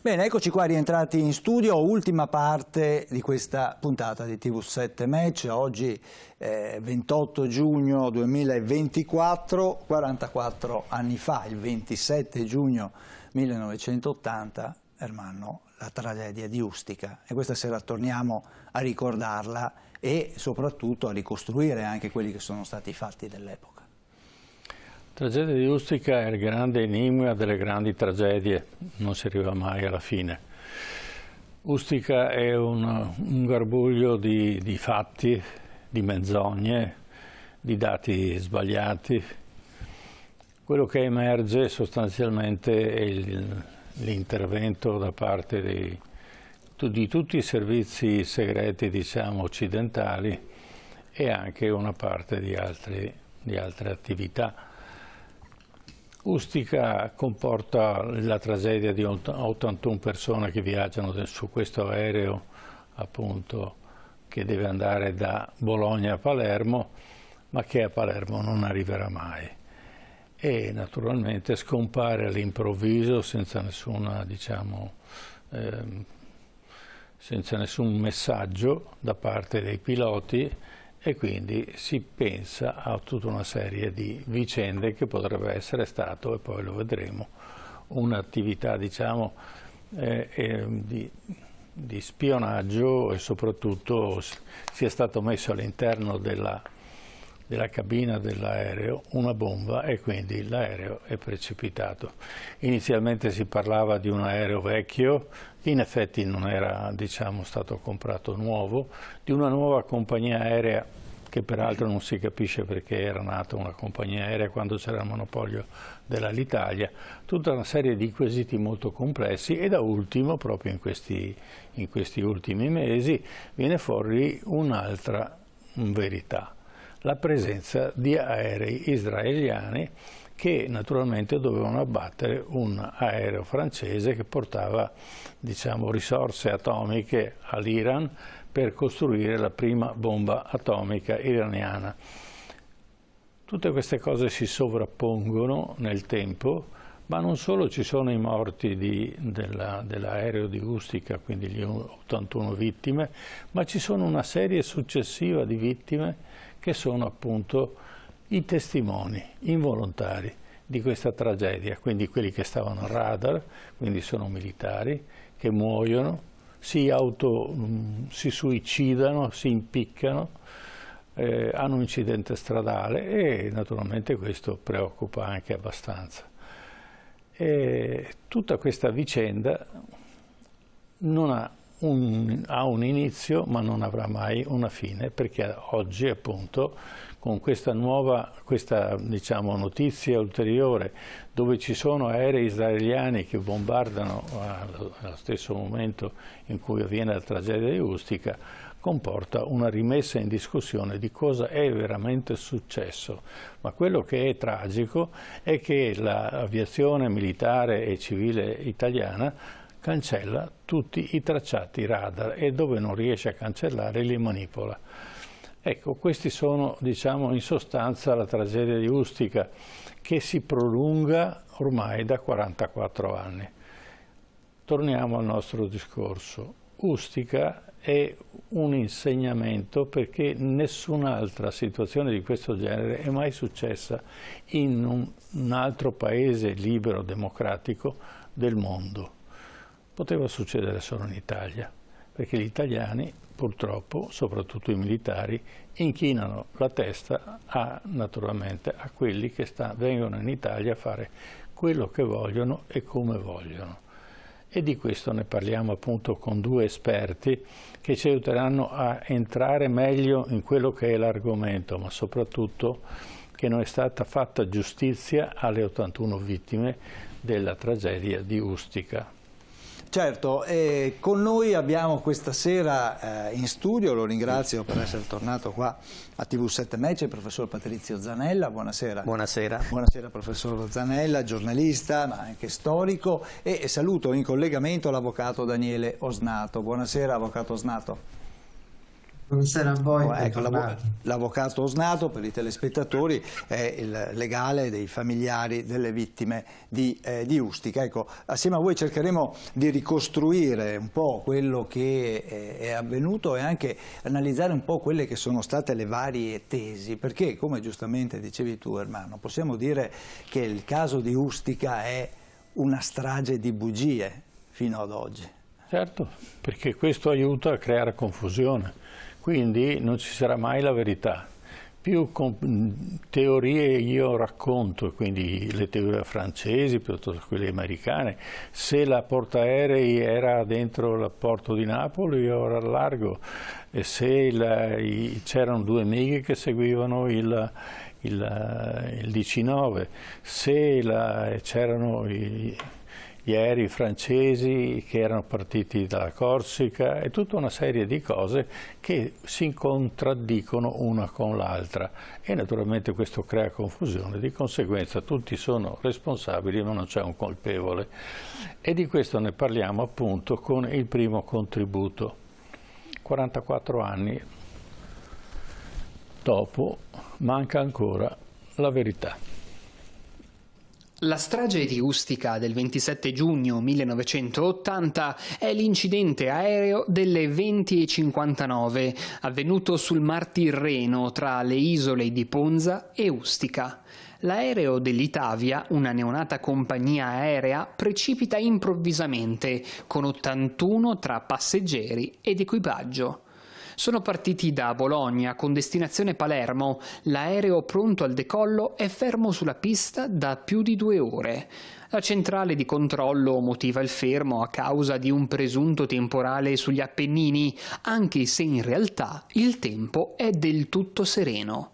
Bene, eccoci qua rientrati in studio, ultima parte di questa puntata di TV7 Match, oggi 28 giugno 2024, 44 anni fa, il 27 giugno 1980, Ermanno, la tragedia di Ustica, e questa sera torniamo a ricordarla e soprattutto a ricostruire anche quelli che sono stati i fatti dell'epoca. La tragedia di Ustica è il grande enigma delle grandi tragedie, non si arriva mai alla fine. Ustica è un garbuglio di fatti, di menzogne, di dati sbagliati. Quello che emerge sostanzialmente è l'intervento da parte di tutti i servizi segreti, diciamo, occidentali e anche una parte di altre attività. Ustica comporta la tragedia di 81 persone che viaggiano su questo aereo, appunto, che deve andare da Bologna a Palermo, ma che a Palermo non arriverà mai. E naturalmente scompare all'improvviso senza nessuna, diciamo, senza nessun messaggio da parte dei piloti, e quindi si pensa a tutta una serie di vicende che potrebbe essere stato, e poi lo vedremo, un'attività, diciamo, di spionaggio, e soprattutto sia stato messo all'interno della cabina dell'aereo una bomba e quindi l'aereo è precipitato. Inizialmente si parlava di un aereo vecchio, che in effetti non era, diciamo, stato comprato nuovo, di una nuova compagnia aerea che peraltro non si capisce perché era nata una compagnia aerea quando c'era il monopolio dell'Alitalia, tutta una serie di quesiti molto complessi, e da ultimo, proprio in questi ultimi mesi, viene fuori un'altra verità: la presenza di aerei israeliani che naturalmente dovevano abbattere un aereo francese che portava, diciamo, risorse atomiche all'Iran per costruire la prima bomba atomica iraniana. Tutte queste cose si sovrappongono nel tempo, ma non solo ci sono i morti dell'aereo di Ustica, quindi gli 81 vittime, ma ci sono una serie successiva di vittime che sono appunto i testimoni involontari di questa tragedia, quindi quelli che stavano al radar, quindi sono militari, che muoiono, si suicidano, si impiccano, hanno un incidente stradale, e naturalmente questo preoccupa anche abbastanza. E tutta questa vicenda non ha un inizio, ma non avrà mai una fine, perché oggi, appunto, con questa diciamo, notizia ulteriore, dove ci sono aerei israeliani che bombardano allo stesso momento in cui avviene la tragedia di Ustica, comporta una rimessa in discussione di cosa è veramente successo. Ma quello che è tragico è che l'aviazione militare e civile italiana cancella tutti i tracciati radar, e dove non riesce a cancellare li manipola. Ecco, questi sono, diciamo, in sostanza la tragedia di Ustica, che si prolunga ormai da 44 anni. Torniamo al nostro discorso. Ustica è un insegnamento, perché nessun'altra situazione di questo genere è mai successa in un altro paese libero, democratico del mondo. Poteva succedere solo in Italia, perché gli italiani, purtroppo, soprattutto i militari, inchinano la testa naturalmente a quelli che vengono in Italia a fare quello che vogliono e come vogliono. E di questo ne parliamo appunto con due esperti che ci aiuteranno a entrare meglio in quello che è l'argomento, ma soprattutto che non è stata fatta giustizia alle 81 vittime della tragedia di Ustica. Certo, con noi abbiamo questa sera in studio, lo ringrazio per essere tornato qua a TV7 Match, il professor Patrizio Zanella. Buonasera. Buonasera. Buonasera professor Zanella, giornalista ma anche storico, e saluto in collegamento l'avvocato Daniele Osnato. Buonasera avvocato Osnato. Buonasera a voi. Ecco, l'avvocato Osnato, per i telespettatori, è il legale dei familiari delle vittime di Ustica. Ecco, assieme a voi cercheremo di ricostruire un po' quello che è avvenuto e anche analizzare un po' quelle che sono state le varie tesi, perché, come giustamente dicevi tu, Ermanno, possiamo dire che il caso di Ustica è una strage di bugie fino ad oggi. Certo, perché questo aiuta a creare confusione. Quindi non ci sarà mai la verità. Più teorie io racconto, quindi le teorie francesi piuttosto che quelle americane, se la portaerei era dentro il porto di Napoli o era al largo, e se c'erano 2 MiG che seguivano il DC-9, se c'erano gli aerei francesi che erano partiti dalla Corsica e tutta una serie di cose che si contraddicono una con l'altra e naturalmente questo crea confusione, di conseguenza tutti sono responsabili ma non c'è un colpevole e di questo ne parliamo appunto con il primo contributo. 44 anni dopo manca ancora la verità. La strage di Ustica del 27 giugno 1980 è l'incidente aereo delle 20:59 avvenuto sul Mar Tirreno tra le isole di Ponza e Ustica. L'aereo dell'Itavia, una neonata compagnia aerea, precipita improvvisamente con 81 tra passeggeri ed equipaggio. Sono partiti da Bologna con destinazione Palermo. L'aereo pronto al decollo è fermo sulla pista da più di 2 ore. La centrale di controllo motiva il fermo a causa di un presunto temporale sugli Appennini, anche se in realtà il tempo è del tutto sereno.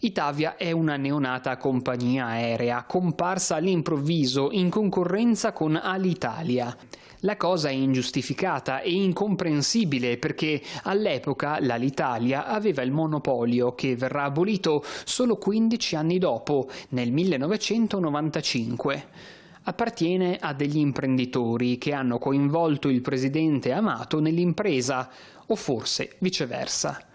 Itavia è una neonata compagnia aerea comparsa all'improvviso in concorrenza con Alitalia. La cosa è ingiustificata e incomprensibile perché all'epoca l'Alitalia aveva il monopolio che verrà abolito solo 15 anni dopo, nel 1995. Appartiene a degli imprenditori che hanno coinvolto il presidente Amato nell'impresa, o forse viceversa.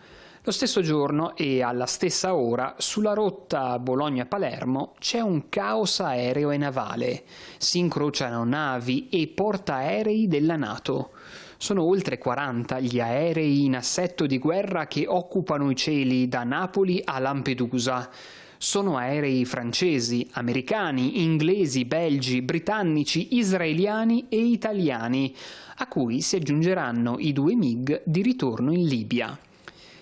Lo stesso giorno e alla stessa ora, sulla rotta Bologna-Palermo, c'è un caos aereo e navale. Si incrociano navi e portaerei della NATO. Sono oltre 40 gli aerei in assetto di guerra che occupano i cieli da Napoli a Lampedusa. Sono aerei francesi, americani, inglesi, belgi, britannici, israeliani e italiani, a cui si aggiungeranno i 2 MiG di ritorno in Libia.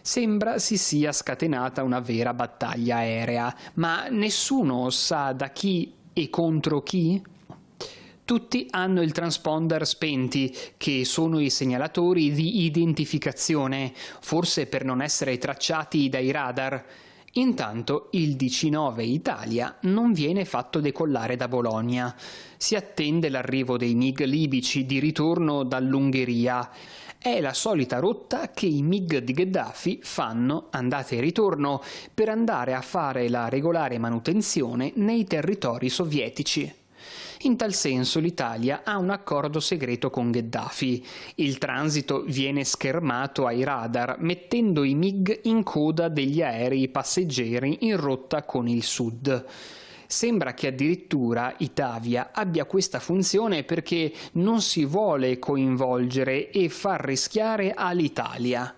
Sembra si sia scatenata una vera battaglia aerea, ma nessuno sa da chi e contro chi? Tutti hanno il transponder spenti, che sono i segnalatori di identificazione, forse per non essere tracciati dai radar. Intanto il DC-9 Italia non viene fatto decollare da Bologna. Si attende l'arrivo dei MiG libici di ritorno dall'Ungheria. È la solita rotta che i MiG di Gheddafi fanno, andata e ritorno, per andare a fare la regolare manutenzione nei territori sovietici. In tal senso l'Italia ha un accordo segreto con Gheddafi. Il transito viene schermato ai radar, mettendo i MiG in coda degli aerei passeggeri in rotta con il sud. Sembra che addirittura Itavia abbia questa funzione perché non si vuole coinvolgere e far rischiare all'Italia.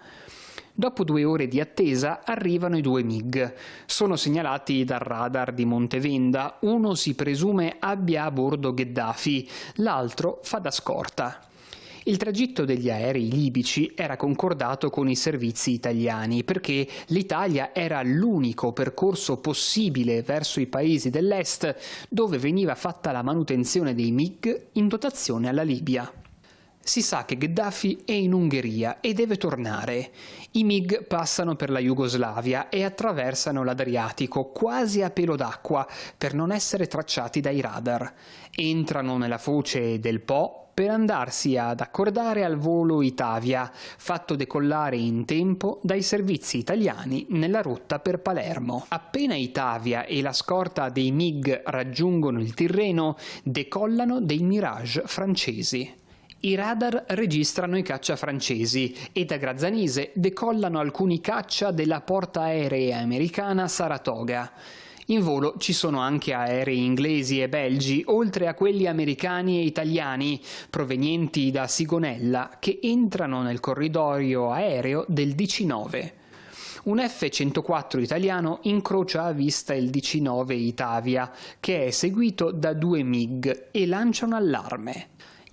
Dopo 2 ore di attesa arrivano i 2 MiG. Sono segnalati dal radar di Montevenda. Uno si presume abbia a bordo Gheddafi, l'altro fa da scorta. Il tragitto degli aerei libici era concordato con i servizi italiani perché l'Italia era l'unico percorso possibile verso i paesi dell'est dove veniva fatta la manutenzione dei MiG in dotazione alla Libia. Si sa che Gheddafi è in Ungheria e deve tornare. I MiG passano per la Jugoslavia e attraversano l'Adriatico quasi a pelo d'acqua per non essere tracciati dai radar. Entrano nella foce del Po per andarsi ad accordare al volo Itavia, fatto decollare in tempo dai servizi italiani nella rotta per Palermo. Appena Itavia e la scorta dei MiG raggiungono il Tirreno, decollano dei Mirage francesi. I radar registrano i caccia francesi e da Grazzanise decollano alcuni caccia della portaerei americana Saratoga. In volo ci sono anche aerei inglesi e belgi, oltre a quelli americani e italiani, provenienti da Sigonella, che entrano nel corridoio aereo del DC-9. Un F-104 italiano incrocia a vista il DC-9 Itavia, che è seguito da 2 MiG e lancia un allarme.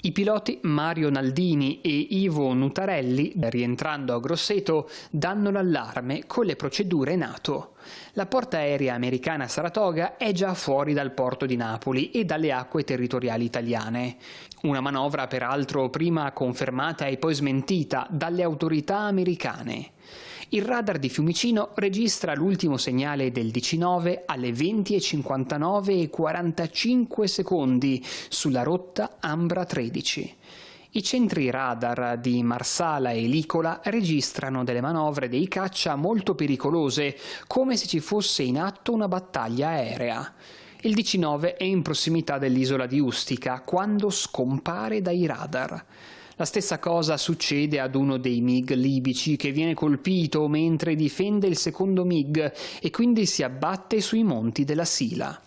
I piloti Mario Naldini e Ivo Nutarelli, rientrando a Grosseto, danno l'allarme con le procedure NATO. La portaerea americana Saratoga è già fuori dal porto di Napoli e dalle acque territoriali italiane. Una manovra peraltro prima confermata e poi smentita dalle autorità americane. Il radar di Fiumicino registra l'ultimo segnale del DC-9 alle 20:59 e 45 secondi sulla rotta Ambra 13. I centri radar di Marsala e Licola registrano delle manovre dei caccia molto pericolose, come se ci fosse in atto una battaglia aerea. Il DC-9 è in prossimità dell'isola di Ustica quando scompare dai radar. La stessa cosa succede ad uno dei MiG libici che viene colpito mentre difende il secondo MiG e quindi si abbatte sui monti della Sila.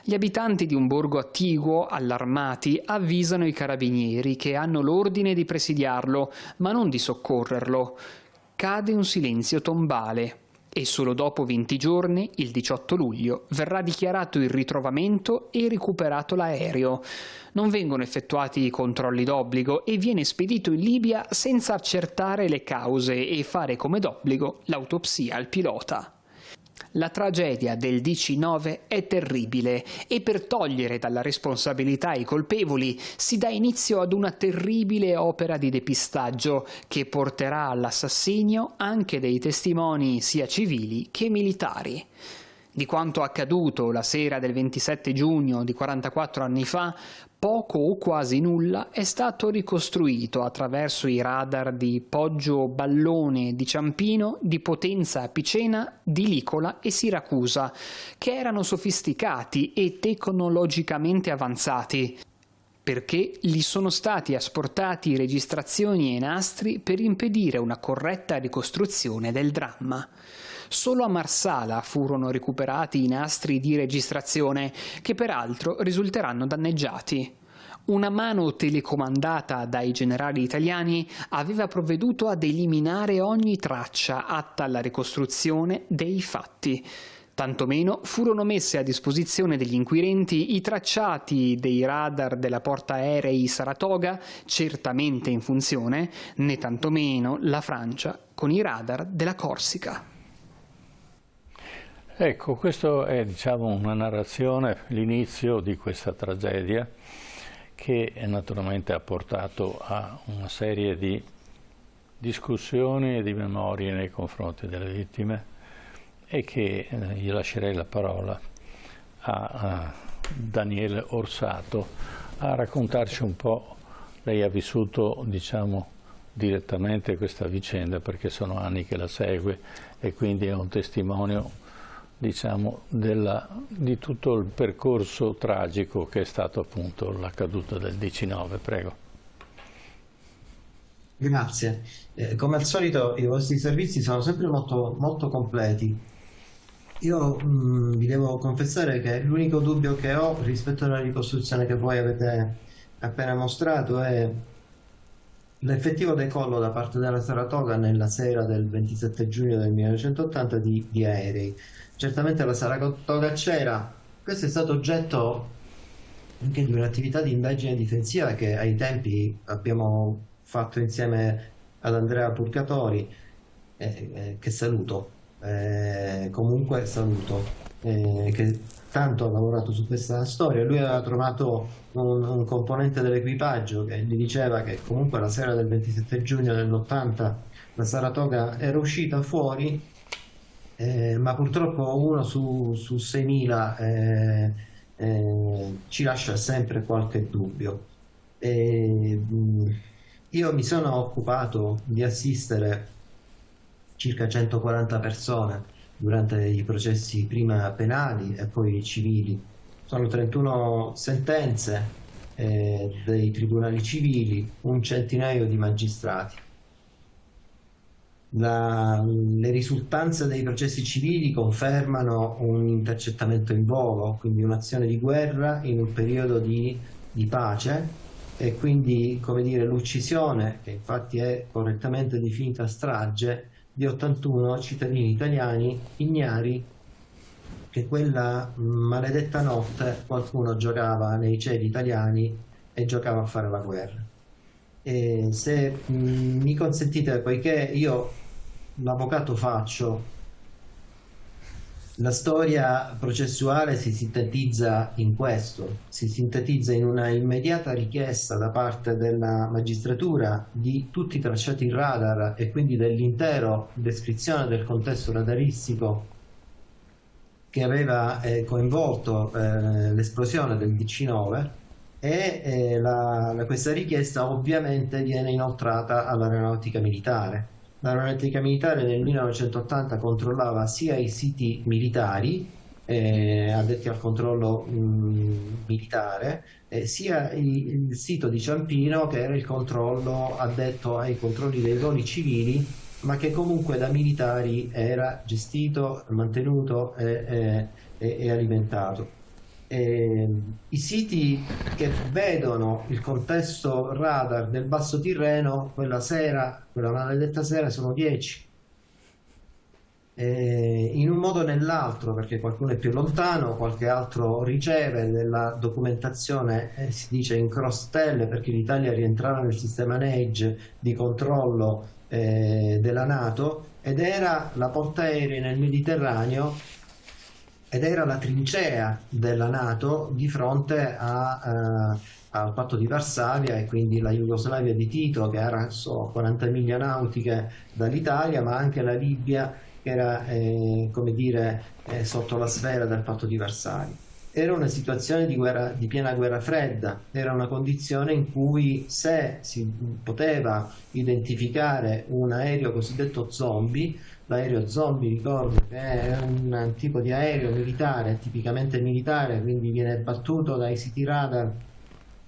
Gli abitanti di un borgo attiguo, allarmati, avvisano i carabinieri che hanno l'ordine di presidiarlo, ma non di soccorrerlo. Cade un silenzio tombale e solo dopo 20 giorni, il 18 luglio, verrà dichiarato il ritrovamento e recuperato l'aereo. Non vengono effettuati i controlli d'obbligo e viene spedito in Libia senza accertare le cause e fare come d'obbligo l'autopsia al pilota. La tragedia del DC-9 è terribile e per togliere dalla responsabilità i colpevoli si dà inizio ad una terribile opera di depistaggio che porterà all'assassinio anche dei testimoni sia civili che militari. Di quanto accaduto la sera del 27 giugno di 44 anni fa, poco o quasi nulla è stato ricostruito attraverso i radar di Poggio Ballone di Ciampino, di Potenza Apicena, di Licola e Siracusa, che erano sofisticati e tecnologicamente avanzati, perché gli sono stati asportati registrazioni e nastri per impedire una corretta ricostruzione del dramma. Solo a Marsala furono recuperati i nastri di registrazione, che peraltro risulteranno danneggiati. Una mano telecomandata dai generali italiani aveva provveduto ad eliminare ogni traccia atta alla ricostruzione dei fatti. Tantomeno furono messe a disposizione degli inquirenti i tracciati dei radar della portaerei Saratoga, certamente in funzione, né tantomeno la Francia con i radar della Corsica. Ecco, questo è una narrazione, l'inizio di questa tragedia che naturalmente ha portato a una serie di discussioni e di memorie nei confronti delle vittime e che gli lascerei la parola a Daniele Orsato a raccontarci un po'. Lei ha vissuto, direttamente questa vicenda perché sono anni che la segue e quindi è un testimonio di tutto il percorso tragico che è stato appunto l'accaduto del DC-9. Prego. Grazie. Come al solito i vostri servizi sono sempre molto, molto completi. Io vi devo confessare che l'unico dubbio che ho rispetto alla ricostruzione che voi avete appena mostrato è l'effettivo decollo da parte della Saratoga nella sera del 27 giugno del 1980 di aerei. Certamente la Saratoga c'era, questo è stato oggetto anche di un'attività di indagine difensiva che ai tempi abbiamo fatto insieme ad Andrea Purgatori, che saluto, comunque saluto, che tanto ha lavorato su questa storia. Lui aveva trovato un componente dell'equipaggio che gli diceva che comunque la sera del 27 giugno dell'80 la Saratoga era uscita fuori, ma purtroppo uno su 6.000 ci lascia sempre qualche dubbio. Io mi sono occupato di assistere circa 140 persone durante i processi prima penali e poi civili. Sono 31 sentenze, dei tribunali civili, un centinaio di magistrati. Le risultanze dei processi civili confermano un intercettamento in volo, quindi un'azione di guerra in un periodo di pace, e quindi, come dire, l'uccisione, che infatti è correttamente definita strage, di 81 cittadini italiani ignari che quella maledetta notte qualcuno giocava nei cieli italiani e giocava a fare la guerra. E se mi consentite, poiché io l'avvocato faccio, la storia processuale si sintetizza in questo, si sintetizza in una immediata richiesta da parte della magistratura di tutti i tracciati radar e quindi dell'intero descrizione del contesto radaristico che aveva coinvolto l'esplosione del DC-9, e questa richiesta ovviamente viene inoltrata all'aeronautica militare. L'aeronautica militare nel 1980 controllava sia i siti militari addetti al controllo militare, sia il sito di Ciampino, che era il controllo addetto ai controlli dei voli civili, ma che comunque da militari era gestito, mantenuto e alimentato. I siti che vedono il contesto radar del Basso Tirreno quella maledetta sera, sono 10. In un modo o nell'altro, perché qualcuno è più lontano, qualche altro riceve della documentazione, si dice in cross-tell, perché l'Italia rientrava nel sistema NEIG di controllo della NATO, ed era la portaerei nel Mediterraneo, ed era la trincea della NATO di fronte al patto di Varsavia, e quindi la Jugoslavia di Tito, che era 40 miglia nautiche dall'Italia, ma anche la Libia, che era come dire, sotto la sfera del patto di Varsavia. Era una situazione di piena guerra fredda, era una condizione in cui, se si poteva identificare un aereo cosiddetto zombie, l'aereo zombie, ricordo che è un tipo di aereo militare, tipicamente militare, quindi viene battuto dai siti radar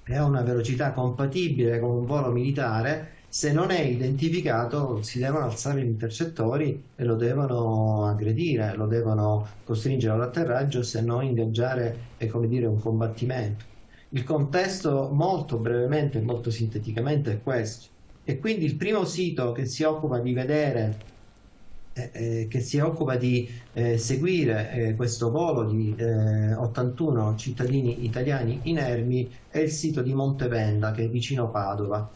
e ha una velocità compatibile con un volo militare. Se non è identificato, si devono alzare gli intercettori e lo devono aggredire, lo devono costringere all'atterraggio, se no ingaggiare, come dire, un combattimento. Il contesto, molto brevemente e molto sinteticamente, è questo. E quindi il primo sito che si occupa di vedere, che si occupa di seguire questo volo di 81 cittadini italiani inermi, è il sito di Montevenda, che è vicino Padova.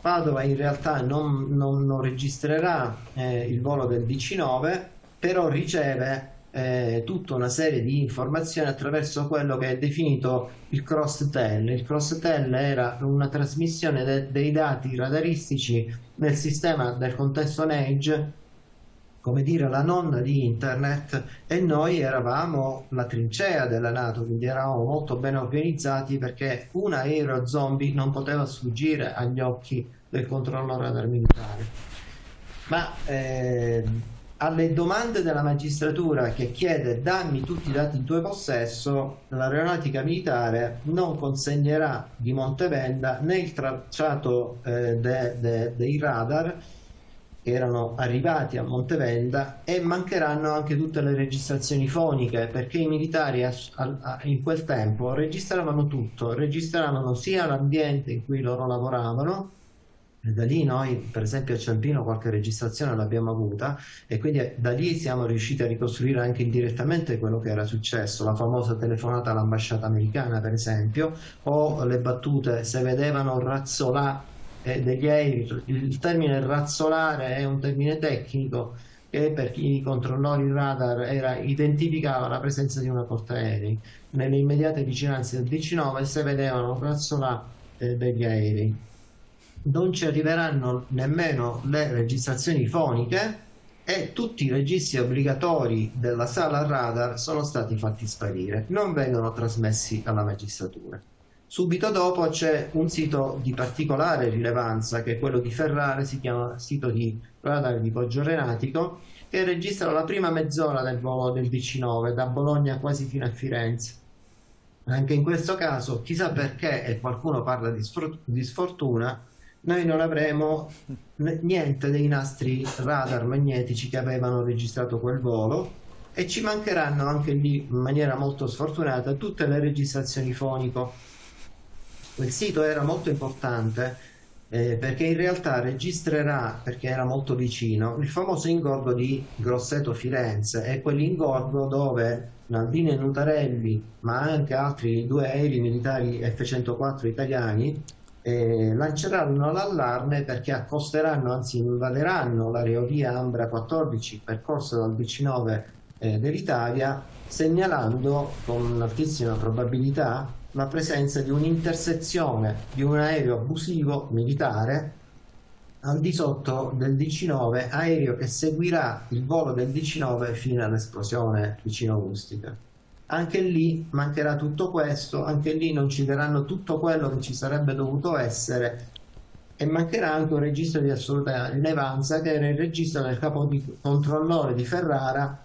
Padova in realtà non registrerà il volo del DC-9, però riceve tutta una serie di informazioni attraverso quello che è definito il cross-tell. Il cross-tell era una trasmissione dei dati radaristici nel sistema del contesto NEIG, come dire la nonna di internet, e noi eravamo la trincea della NATO, quindi eravamo molto ben organizzati, perché un aereo zombie non poteva sfuggire agli occhi del controllo radar militare. Ma alle domande della magistratura, che chiede dammi tutti i dati in tuo possesso, l'aeronautica militare non consegnerà di Montevenda né il tracciato dei radar che erano arrivati a Montevenda, e mancheranno anche tutte le registrazioni foniche, perché i militari in quel tempo registravano tutto, registravano sia l'ambiente in cui loro lavoravano, e da lì noi per esempio a Ciampino qualche registrazione l'abbiamo avuta, e quindi da lì siamo riusciti a ricostruire anche indirettamente quello che era successo, la famosa telefonata all'ambasciata americana per esempio, o le battute se vedevano razzolare degli aerei. Il termine razzolare è un termine tecnico che per i controllori radar identificava la presenza di una portaerei nelle immediate vicinanze del DC-9, se vedevano razzolare degli aerei. Non ci arriveranno nemmeno le registrazioni foniche, e tutti i registri obbligatori della sala radar sono stati fatti sparire, non vengono trasmessi alla magistratura. Subito dopo c'è un sito di particolare rilevanza, che è quello di Ferrara, si chiama sito di radar di Poggio Renatico, che registra la prima mezz'ora del volo del DC-9 da Bologna quasi fino a Firenze. Anche in questo caso, chissà perché, e qualcuno parla di sfortuna, noi non avremo niente dei nastri radar magnetici che avevano registrato quel volo, e ci mancheranno anche lì, in maniera molto sfortunata, tutte le registrazioni fonico. Il sito era molto importante perché in realtà registrerà, perché era molto vicino, il famoso ingorgo di Grosseto Firenze, è quell'ingorgo dove Naldini e Nutarelli, ma anche altri 2 aerei militari F-104 italiani, lanceranno l'allarme perché accosteranno, anzi invaderanno l'aerovia Ambra 14 percorsa dal DC-9 dell'Italia, segnalando con altissima probabilità la presenza di un'intersezione di un aereo abusivo militare al di sotto del DC-9, aereo che seguirà il volo del DC-9 fino all'esplosione vicino Ustica. Anche lì mancherà tutto questo, anche lì non ci daranno tutto quello che ci sarebbe dovuto essere, e mancherà anche un registro di assoluta rilevanza, che era il registro del capo controllore di Ferrara,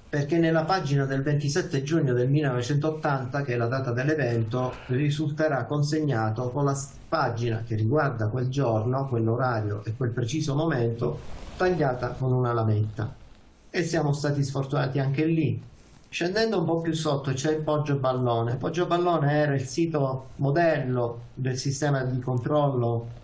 perché nella pagina del 27 giugno del 1980, che è la data dell'evento, risulterà consegnato con la pagina che riguarda quel giorno, quell'orario e quel preciso momento, tagliata con una lametta. E siamo stati sfortunati anche lì. Scendendo un po' più sotto c'è il Poggio Ballone. Poggio Ballone era il sito modello del sistema di controllo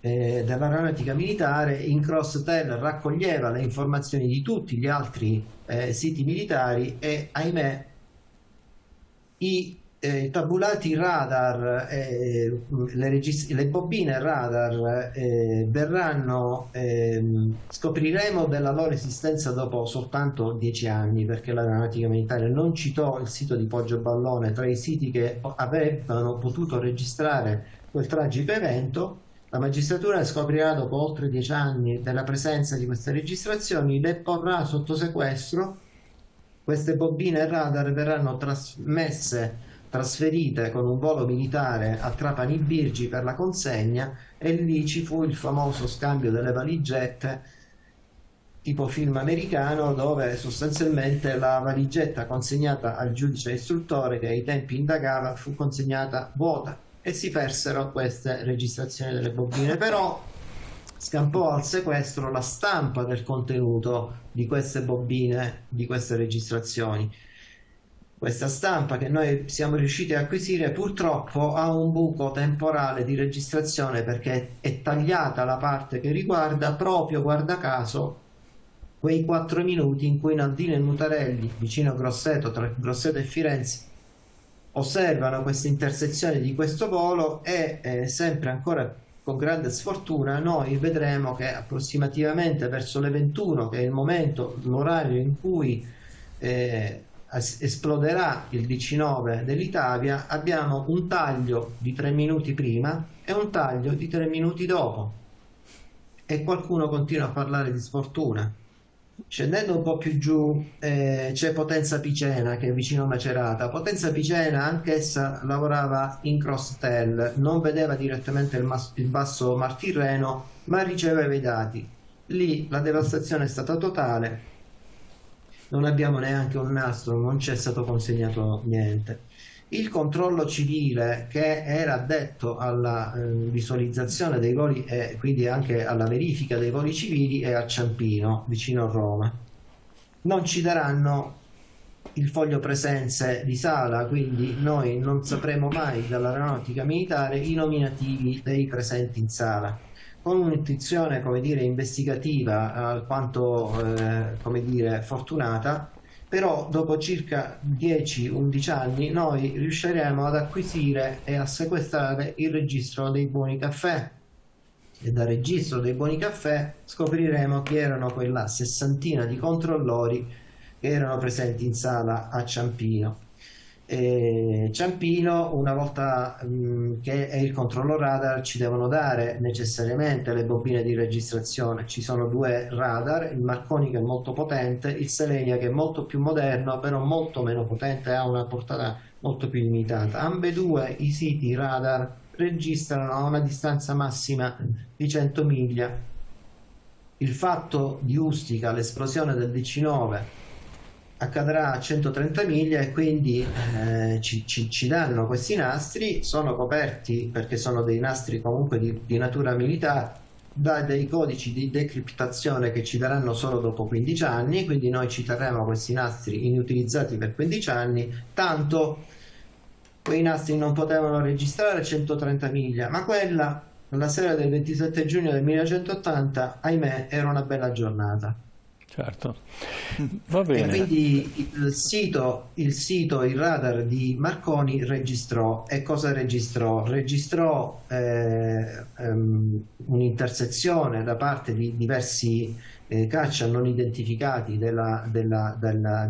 dell'aeronautica militare. In Cross-Tel raccoglieva le informazioni di tutti gli altri siti militari, e ahimè i tabulati radar, le bobine radar verranno, scopriremo della loro esistenza dopo soltanto 10 anni, perché l'aeronautica militare non citò il sito di Poggio Ballone tra i siti che avrebbero potuto registrare quel tragico evento. La magistratura scoprirà dopo oltre 10 anni della presenza di queste registrazioni, le porrà sotto sequestro. Queste bobine radar verranno trasferite con un volo militare a Trapani Birgi per la consegna, e lì ci fu il famoso scambio delle valigette tipo film americano, dove sostanzialmente la valigetta consegnata al giudice istruttore, che ai tempi indagava, fu consegnata vuota, e si persero queste registrazioni delle bobine. Però scampò al sequestro la stampa del contenuto di queste bobine, di queste registrazioni. Questa stampa, che noi siamo riusciti a acquisire, purtroppo ha un buco temporale di registrazione, perché è tagliata la parte che riguarda proprio, guarda caso, quei 4 minuti in cui Naldini e Nutarelli, vicino a Grosseto, tra Grosseto e Firenze, osservano questa intersezione di questo volo, e sempre ancora con grande sfortuna noi vedremo che approssimativamente verso le 21, che è il momento, l'orario in cui esploderà il DC-9 dell'Italia, abbiamo un taglio di 3 minuti prima e un taglio di 3 minuti dopo, e qualcuno continua a parlare di sfortuna. Scendendo un po' più giù c'è Potenza Picena, che è vicino a Macerata. Potenza Picena anch'essa lavorava in Cross-Tel, non vedeva direttamente il basso Mar Tirreno, ma riceveva i dati. Lì la devastazione è stata totale, non abbiamo neanche un nastro, non c'è stato consegnato niente. Il controllo civile, che era addetto alla visualizzazione dei voli e quindi anche alla verifica dei voli civili, è a Ciampino, vicino a Roma. Non ci daranno il foglio presenze di sala, quindi noi non sapremo mai dall'aeronautica militare i nominativi dei presenti in sala. Con un'intuizione, come dire, investigativa alquanto, come dire, fortunata, però dopo circa 10-11 anni noi riusciremo ad acquisire e a sequestrare il registro dei buoni caffè, e dal registro dei buoni caffè scopriremo chi erano quella 60ina di controllori che erano presenti in sala a Ciampino. Ciampino, una volta che è il controllo radar, ci devono dare necessariamente le bobine di registrazione. Ci sono 2 radar, il Marconi, che è molto potente, il Selenia, che è molto più moderno però molto meno potente, ha una portata molto più limitata. Ambedue i siti radar registrano a una distanza massima di 100 miglia. Il fatto di Ustica, l'esplosione del DC-9, accadrà a 130 miglia e quindi ci danno questi nastri, sono coperti perché sono dei nastri comunque di natura militare, da dei codici di decriptazione che ci daranno solo dopo 15 anni, quindi noi ci terremo questi nastri inutilizzati per 15 anni, tanto quei nastri non potevano registrare 130 miglia, ma quella, la sera del 27 giugno del 1980, ahimè, era una bella giornata. Certo, va bene. E quindi il radar di Marconi registrò. E cosa registrò? Registrò un'intersezione da parte di diversi caccia non identificati della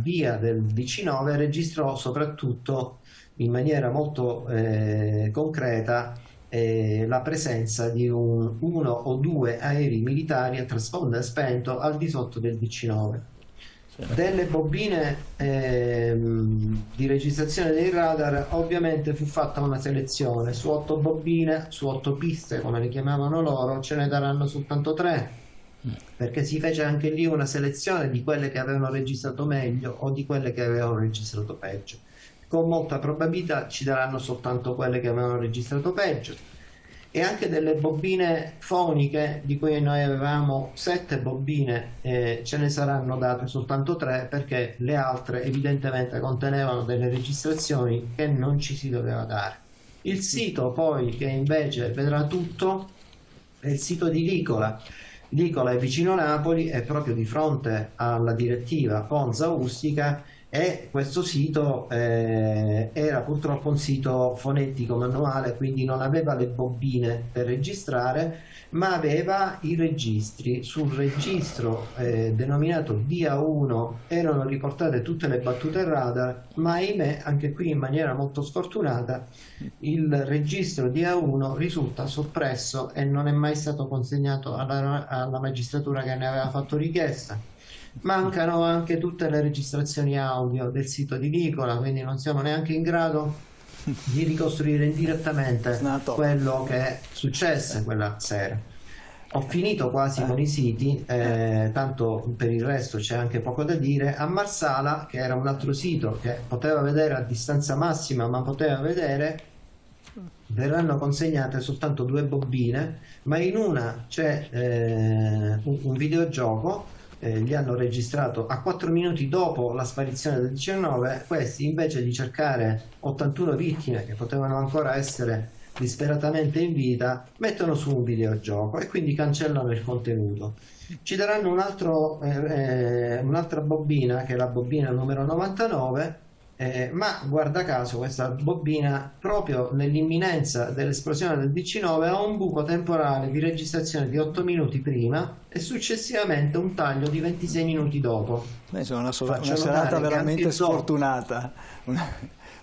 via del DC9, registrò soprattutto in maniera molto concreta la presenza di uno o due aerei militari a traspondere spento al di sotto del DC9. Delle bobine di registrazione dei radar ovviamente fu fatta una selezione su 8 bobine, su 8 piste come le chiamavano loro, ce ne daranno soltanto 3, perché si fece anche lì una selezione di quelle che avevano registrato meglio o di quelle che avevano registrato peggio. Con molta probabilità ci daranno soltanto quelle che avevano registrato peggio, e anche delle bobine foniche di cui noi avevamo 7 bobine, ce ne saranno date soltanto 3 perché le altre evidentemente contenevano delle registrazioni che non ci si doveva dare. Il sito poi che invece vedrà tutto è il sito di Licola. Licola è vicino Napoli, è proprio di fronte alla direttiva Ponza-Ustica, e questo sito era purtroppo un sito fonetico manuale, quindi non aveva le bobine per registrare, ma aveva i registri. Sul registro denominato DA1 erano riportate tutte le battute radar, ma ahimè, anche qui in maniera molto sfortunata, il registro DA1 risulta soppresso e non è mai stato consegnato alla magistratura che ne aveva fatto richiesta. Mancano anche tutte le registrazioni audio del sito di Nicola, quindi non siamo neanche in grado di ricostruire direttamente quello che successe quella sera. Ho finito quasi con i siti, tanto per il resto c'è anche poco da dire. A Marsala, che era un altro sito che poteva vedere a distanza massima, ma poteva vedere, verranno consegnate soltanto 2 bobine, ma in una c'è un videogioco. Li hanno registrato a 4 minuti dopo la sparizione del 19. Questi, invece di cercare 81 vittime che potevano ancora essere disperatamente in vita, mettono su un videogioco e quindi cancellano il contenuto. Ci daranno un'altra bobina, che è la bobina numero 99, ma guarda caso questa bobina, proprio nell'imminenza dell'esplosione del DC9, ha un buco temporale di registrazione di 8 minuti prima e successivamente un taglio di 26 minuti dopo. Insomma, una serata veramente sfortunata,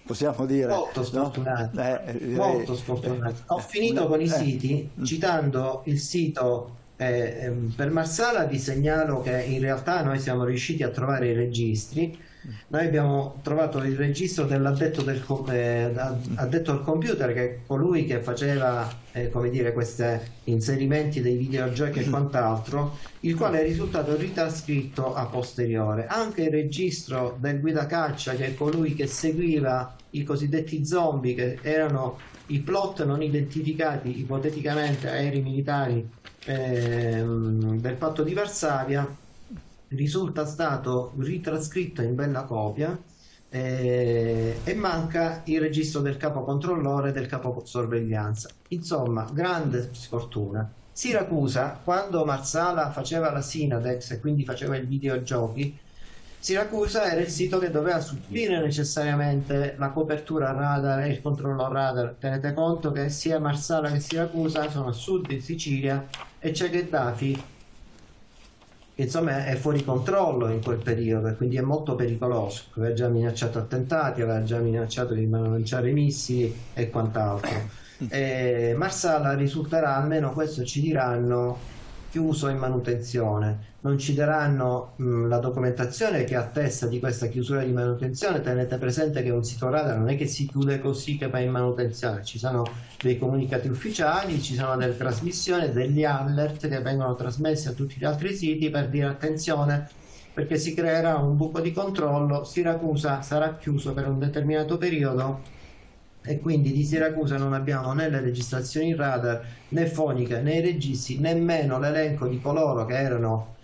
possiamo dire. Molto sfortunata. Molto sfortunata. Ho finito con i siti, citando il sito per Marsala. Vi segnalo che in realtà noi siamo riusciti a trovare i registri. Noi abbiamo trovato il registro dell'addetto addetto al computer, che è colui che faceva come dire, questi inserimenti dei videogiochi e quant'altro, il quale è risultato ritrascritto a posteriore. Anche il registro del guidacaccia, che è colui che seguiva i cosiddetti zombie, che erano i plot non identificati, ipoteticamente aerei militari del patto di Varsavia, risulta stato ritrascritto in bella copia, e manca il registro del capo controllore e del capo sorveglianza. Insomma, grande sfortuna. Siracusa, quando Marsala faceva la Sinadex e quindi faceva i videogiochi, Siracusa era il sito che doveva subire necessariamente la copertura radar e il controllo radar. Tenete conto che sia Marsala che Siracusa sono a sud in Sicilia, e c'è Gheddafi, insomma, è fuori controllo in quel periodo, quindi è molto pericoloso. Aveva già minacciato attentati, aveva già minacciato di lanciare missili e quant'altro. Marsala risulterà, almeno questo ci diranno, chiuso in manutenzione. Non ci daranno la documentazione che attesta di questa chiusura di manutenzione. Tenete presente che un sito radar non è che si chiude così che va in manutenzione, ci sono dei comunicati ufficiali, ci sono delle trasmissioni, degli alert che vengono trasmessi a tutti gli altri siti per dire: attenzione, perché si creerà un buco di controllo, Siracusa sarà chiuso per un determinato periodo e quindi di Siracusa non abbiamo né le registrazioni radar, né foniche, né i registri, nemmeno l'elenco di coloro che erano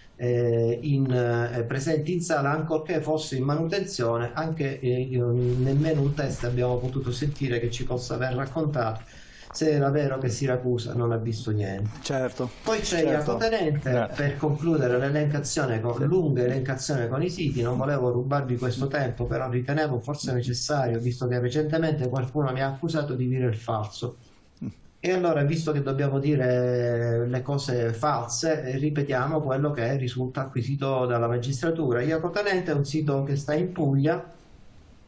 presenti in sala, ancorché fosse in manutenzione. Anche nemmeno un test abbiamo potuto sentire che ci possa aver raccontato se era vero che Siracusa non ha visto niente. Certo. Poi c'è Jacopo Tenente per concludere l'elencazione, lunga elencazione con i siti. Non volevo rubarvi questo tempo, però ritenevo forse necessario, visto che recentemente qualcuno mi ha accusato di dire il falso. E allora, visto che dobbiamo dire le cose false, ripetiamo quello che risulta acquisito dalla magistratura. Jacopo Tenente è un sito che sta in Puglia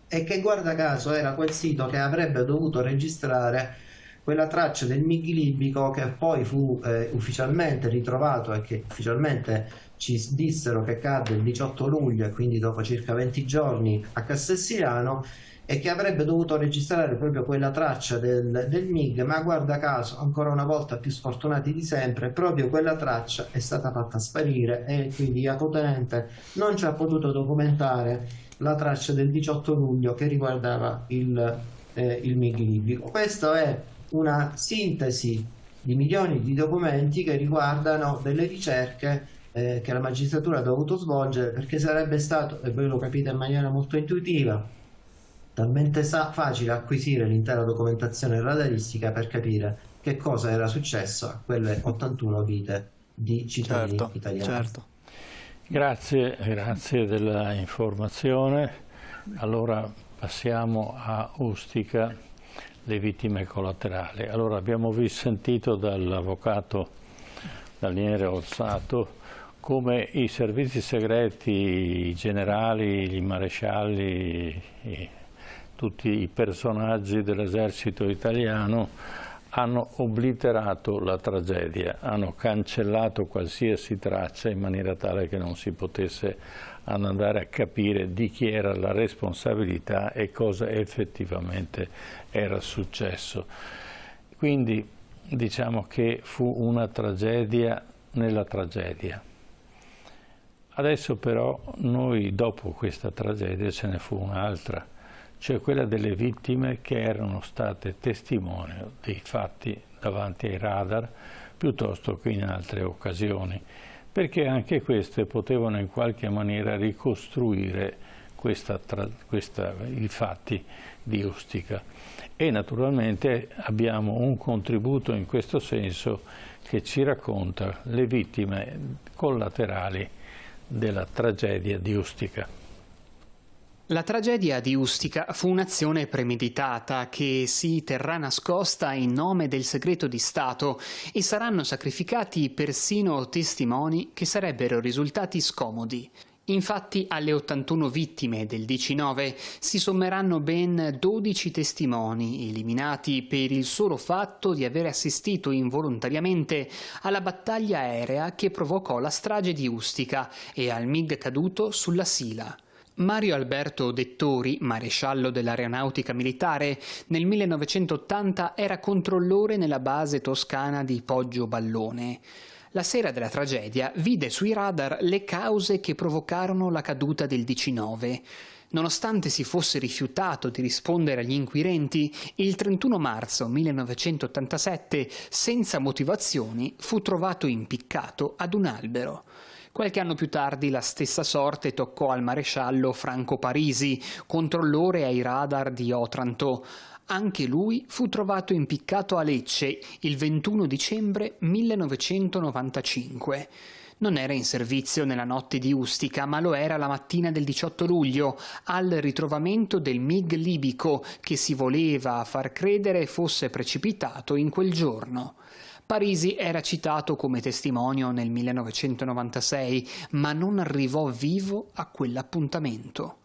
e che, guarda caso, era quel sito che avrebbe dovuto registrare quella traccia del MiG libico che poi fu ufficialmente ritrovato e che ufficialmente ci dissero che cadde il 18 luglio e quindi dopo circa 20 giorni a Castelsilano, e che avrebbe dovuto registrare proprio quella traccia del MiG, ma guarda caso, ancora una volta più sfortunati di sempre, proprio quella traccia è stata fatta sparire e quindi Jacopo Tenente non ci ha potuto documentare la traccia del 18 luglio che riguardava il MiG libico. Questo è una sintesi di milioni di documenti che riguardano delle ricerche che la magistratura ha dovuto svolgere, perché sarebbe stato, e voi lo capite in maniera molto intuitiva, talmente facile acquisire l'intera documentazione radaristica per capire che cosa era successo a quelle 81 vite di cittadini italiani. Certo. Grazie della informazione. Allora passiamo a Ustica, le vittime collaterali. Allora abbiamo sentito dall'avvocato Daniele Orsato come i servizi segreti, i generali, i marescialli, tutti i personaggi dell'esercito italiano hanno obliterato la tragedia, hanno cancellato qualsiasi traccia in maniera tale che non si potesse andare a capire di chi era la responsabilità e cosa effettivamente era successo. Quindi diciamo che fu una tragedia nella tragedia. Adesso però noi, dopo questa tragedia, ce ne fu un'altra, cioè quella delle vittime che erano state testimoni dei fatti davanti ai radar piuttosto che in altre occasioni, perché anche queste potevano in qualche maniera ricostruire i fatti di Ustica. E naturalmente abbiamo un contributo in questo senso che ci racconta le vittime collaterali della tragedia di Ustica. La tragedia di Ustica fu un'azione premeditata che si terrà nascosta in nome del segreto di Stato e saranno sacrificati persino testimoni che sarebbero risultati scomodi. Infatti alle 81 vittime del DC-9 si sommeranno ben 12 testimoni, eliminati per il solo fatto di aver assistito involontariamente alla battaglia aerea che provocò la strage di Ustica e al MiG caduto sulla Sila. Mario Alberto Dettori, maresciallo dell'Aeronautica Militare, nel 1980 era controllore nella base toscana di Poggio Ballone. La sera della tragedia vide sui radar le cause che provocarono la caduta del DC-9. Nonostante si fosse rifiutato di rispondere agli inquirenti, il 31 marzo 1987, senza motivazioni, fu trovato impiccato ad un albero. Qualche anno più tardi la stessa sorte toccò al maresciallo Franco Parisi, controllore ai radar di Otranto. Anche lui fu trovato impiccato a Lecce il 21 dicembre 1995. Non era in servizio nella notte di Ustica, ma lo era la mattina del 18 luglio, al ritrovamento del MiG libico che si voleva far credere fosse precipitato in quel giorno. Parisi era citato come testimonio nel 1996, ma non arrivò vivo a quell'appuntamento.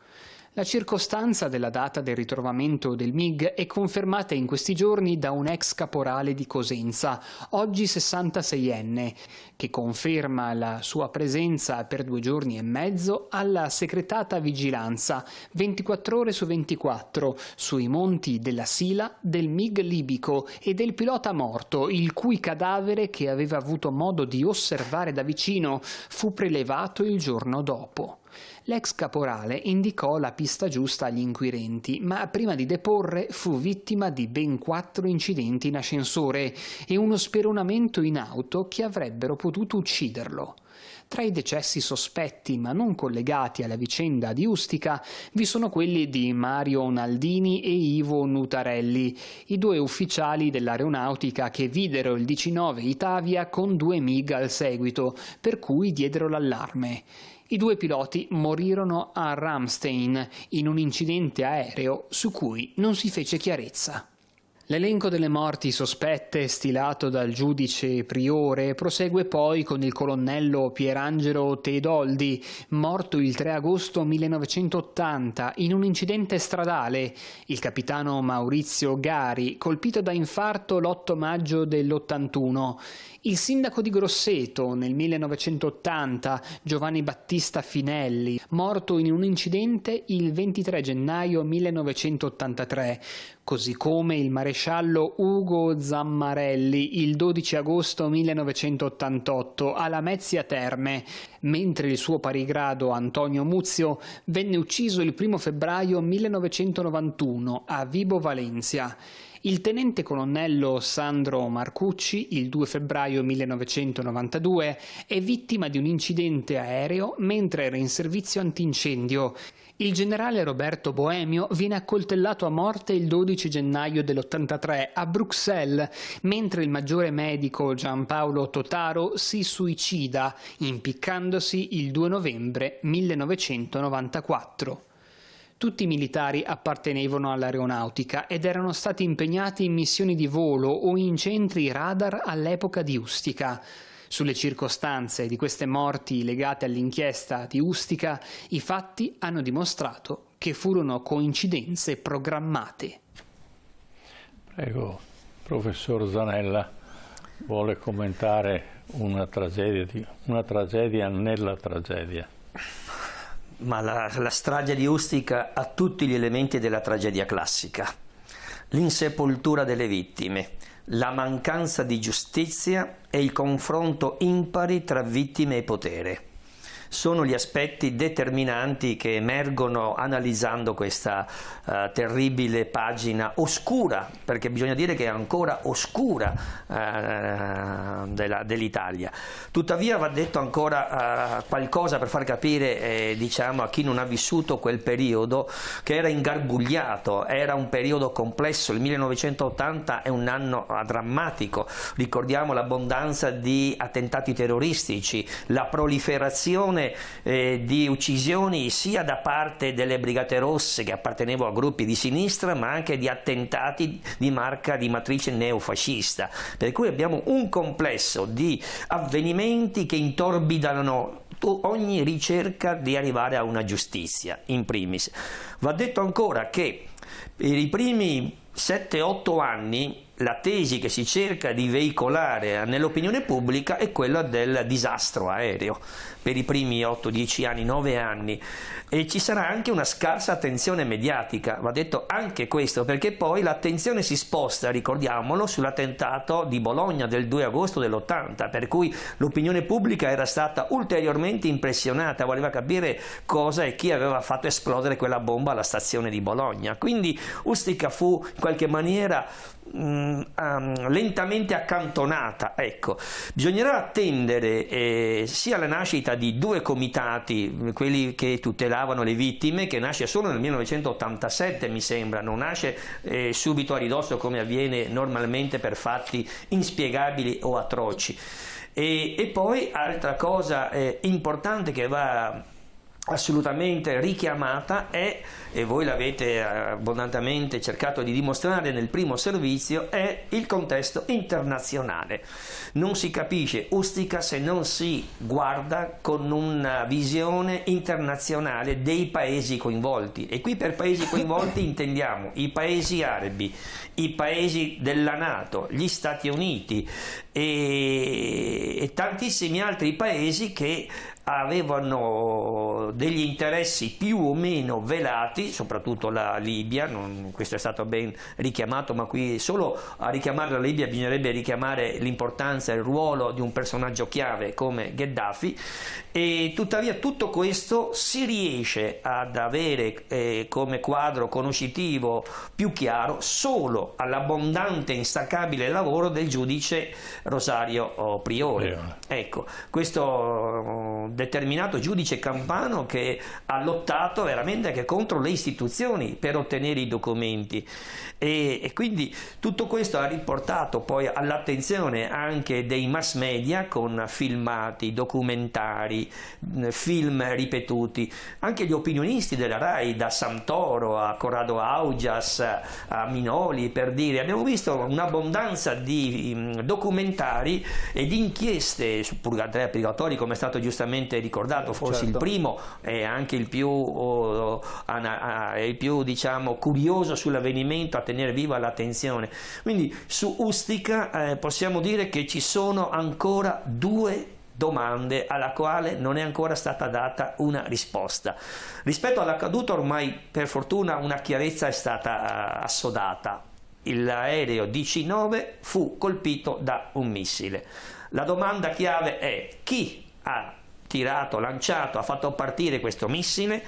La circostanza della data del ritrovamento del MiG è confermata in questi giorni da un ex caporale di Cosenza, oggi 66enne, che conferma la sua presenza per 2 giorni e mezzo alla secretata vigilanza 24 ore su 24 sui monti della Sila del MiG libico e del pilota morto, il cui cadavere, che aveva avuto modo di osservare da vicino, fu prelevato il giorno dopo. L'ex caporale indicò la pista giusta agli inquirenti, ma prima di deporre fu vittima di ben 4 incidenti in ascensore e uno speronamento in auto che avrebbero potuto ucciderlo. Tra i decessi sospetti ma non collegati alla vicenda di Ustica vi sono quelli di Mario Naldini e Ivo Nutarelli, i 2 ufficiali dell'aeronautica che videro il DC-9 Itavia con 2 MiG al seguito, per cui diedero l'allarme. I 2 piloti morirono a Ramstein in un incidente aereo su cui non si fece chiarezza. L'elenco delle morti sospette, stilato dal giudice Priore, prosegue poi con il colonnello Pierangelo Teodoldi, morto il 3 agosto 1980 in un incidente stradale, il capitano Maurizio Gari, colpito da infarto l'8 maggio dell'81, il sindaco di Grosseto nel 1980, Giovanni Battista Finelli, morto in un incidente il 23 gennaio 1983, così come il maresciallo Ugo Zammarelli il 12 agosto 1988 a Lamezia Terme, mentre il suo parigrado Antonio Muzio venne ucciso il 1 febbraio 1991 a Vibo Valentia. Il tenente colonnello Sandro Marcucci, il 2 febbraio 1992, è vittima di un incidente aereo mentre era in servizio antincendio. Il generale Roberto Boemio viene accoltellato a morte il 12 gennaio dell'83 a Bruxelles, mentre il maggiore medico Giampaolo Totaro si suicida, impiccandosi il 2 novembre 1994. Tutti i militari appartenevano all'aeronautica ed erano stati impegnati in missioni di volo o in centri radar all'epoca di Ustica. Sulle circostanze di queste morti legate all'inchiesta di Ustica, i fatti hanno dimostrato che furono coincidenze programmate. Prego, professor Zanella, vuole commentare una tragedia nella tragedia. Ma la strage di Ustica ha tutti gli elementi della tragedia classica. L'insepoltura delle vittime, la mancanza di giustizia e il confronto impari tra vittime e potere. Sono gli aspetti determinanti che emergono analizzando questa terribile pagina oscura, perché bisogna dire che è ancora oscura dell'Italia. Tuttavia va detto ancora qualcosa per far capire diciamo, a chi non ha vissuto quel periodo che era ingarbugliato, era un periodo complesso. Il 1980 è un anno drammatico, ricordiamo l'abbondanza di attentati terroristici, la proliferazione di uccisioni sia da parte delle Brigate Rosse che appartenevano a gruppi di sinistra, ma anche di attentati di matrice neofascista, per cui abbiamo un complesso di avvenimenti che intorbidano ogni ricerca di arrivare a una giustizia in primis. Va detto ancora che per i primi 7-8 anni la tesi che si cerca di veicolare nell'opinione pubblica è quella del disastro aereo per i primi 8-10 anni, 9 anni, e ci sarà anche una scarsa attenzione mediatica, va detto anche questo, perché poi l'attenzione si sposta, ricordiamolo, sull'attentato di Bologna del 2 agosto dell'80, per cui l'opinione pubblica era stata ulteriormente impressionata, voleva capire cosa e chi aveva fatto esplodere quella bomba alla stazione di Bologna. Quindi Ustica fu in qualche maniera lentamente accantonata. Ecco, bisognerà attendere sia la nascita di 2 comitati, quelli che tutelavano le vittime, che nasce solo nel 1987 mi sembra, non nasce subito a ridosso come avviene normalmente per fatti inspiegabili o atroci. E poi altra cosa importante che va assolutamente richiamata è, e voi l'avete abbondantemente cercato di dimostrare nel primo servizio, è il contesto internazionale. Non si capisce Ustica se non si guarda con una visione internazionale dei paesi coinvolti, e qui per paesi coinvolti intendiamo i paesi arabi, i paesi della NATO, gli Stati Uniti e tantissimi altri paesi che avevano degli interessi più o meno velati, soprattutto la Libia, questo è stato ben richiamato, ma qui solo a richiamare la Libia bisognerebbe richiamare l'importanza e il ruolo di un personaggio chiave come Gheddafi, e tuttavia tutto questo si riesce ad avere come quadro conoscitivo più chiaro solo all'abbondante e instancabile lavoro del giudice Rosario Priore. Ecco, questo determinato giudice campano che ha lottato veramente anche contro le istituzioni per ottenere i documenti, e quindi tutto questo ha riportato poi all'attenzione anche dei mass media con filmati, documentari, film ripetuti, anche gli opinionisti della RAI, da Santoro a Corrado Augias a Minoli, per dire. Abbiamo visto un'abbondanza di documentari e di inchieste su Purgatori, come è stato giustamente ricordato, forse certo, il primo e anche il più diciamo curioso sull'avvenimento, a tenere viva l'attenzione. Quindi su Ustica possiamo dire che ci sono ancora due domande alla quale non è ancora stata data una risposta. Rispetto all'accaduto ormai per fortuna una chiarezza è stata assodata. L'aereo DC-9 fu colpito da un missile. La domanda chiave è: chi ha tirato, lanciato, ha fatto partire questo missile?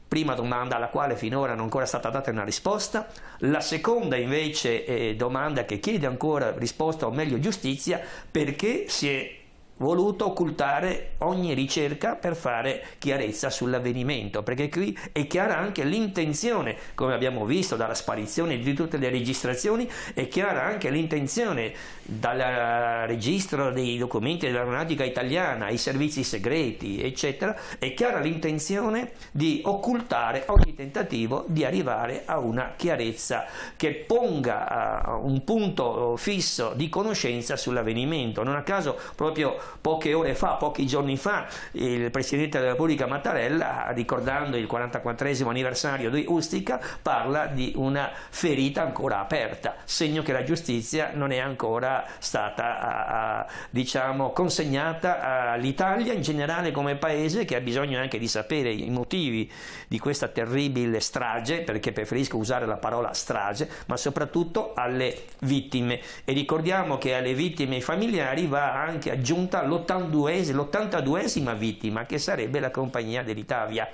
Prima domanda alla quale finora non è ancora stata data una risposta. La seconda invece domanda che chiede ancora risposta, o meglio giustizia: perché si è voluto occultare ogni ricerca per fare chiarezza sull'avvenimento, perché qui è chiara anche l'intenzione, come abbiamo visto dalla sparizione di tutte le registrazioni, è chiara anche l'intenzione dal registro dei documenti dell'aeronautica italiana, ai servizi segreti eccetera, è chiara l'intenzione di occultare ogni tentativo di arrivare a una chiarezza che ponga un punto fisso di conoscenza sull'avvenimento. Non a caso proprio poche ore fa, pochi giorni fa, il Presidente della Repubblica Mattarella, ricordando il 44esimo anniversario di Ustica, parla di una ferita ancora aperta, segno che la giustizia non è ancora stata diciamo consegnata all'Italia in generale come paese, che ha bisogno anche di sapere i motivi di questa terribile strage, perché preferisco usare la parola strage, ma soprattutto alle vittime. E ricordiamo che alle vittime e ai familiari va anche aggiunta l'82esima vittima, che sarebbe la compagnia dell'Italia,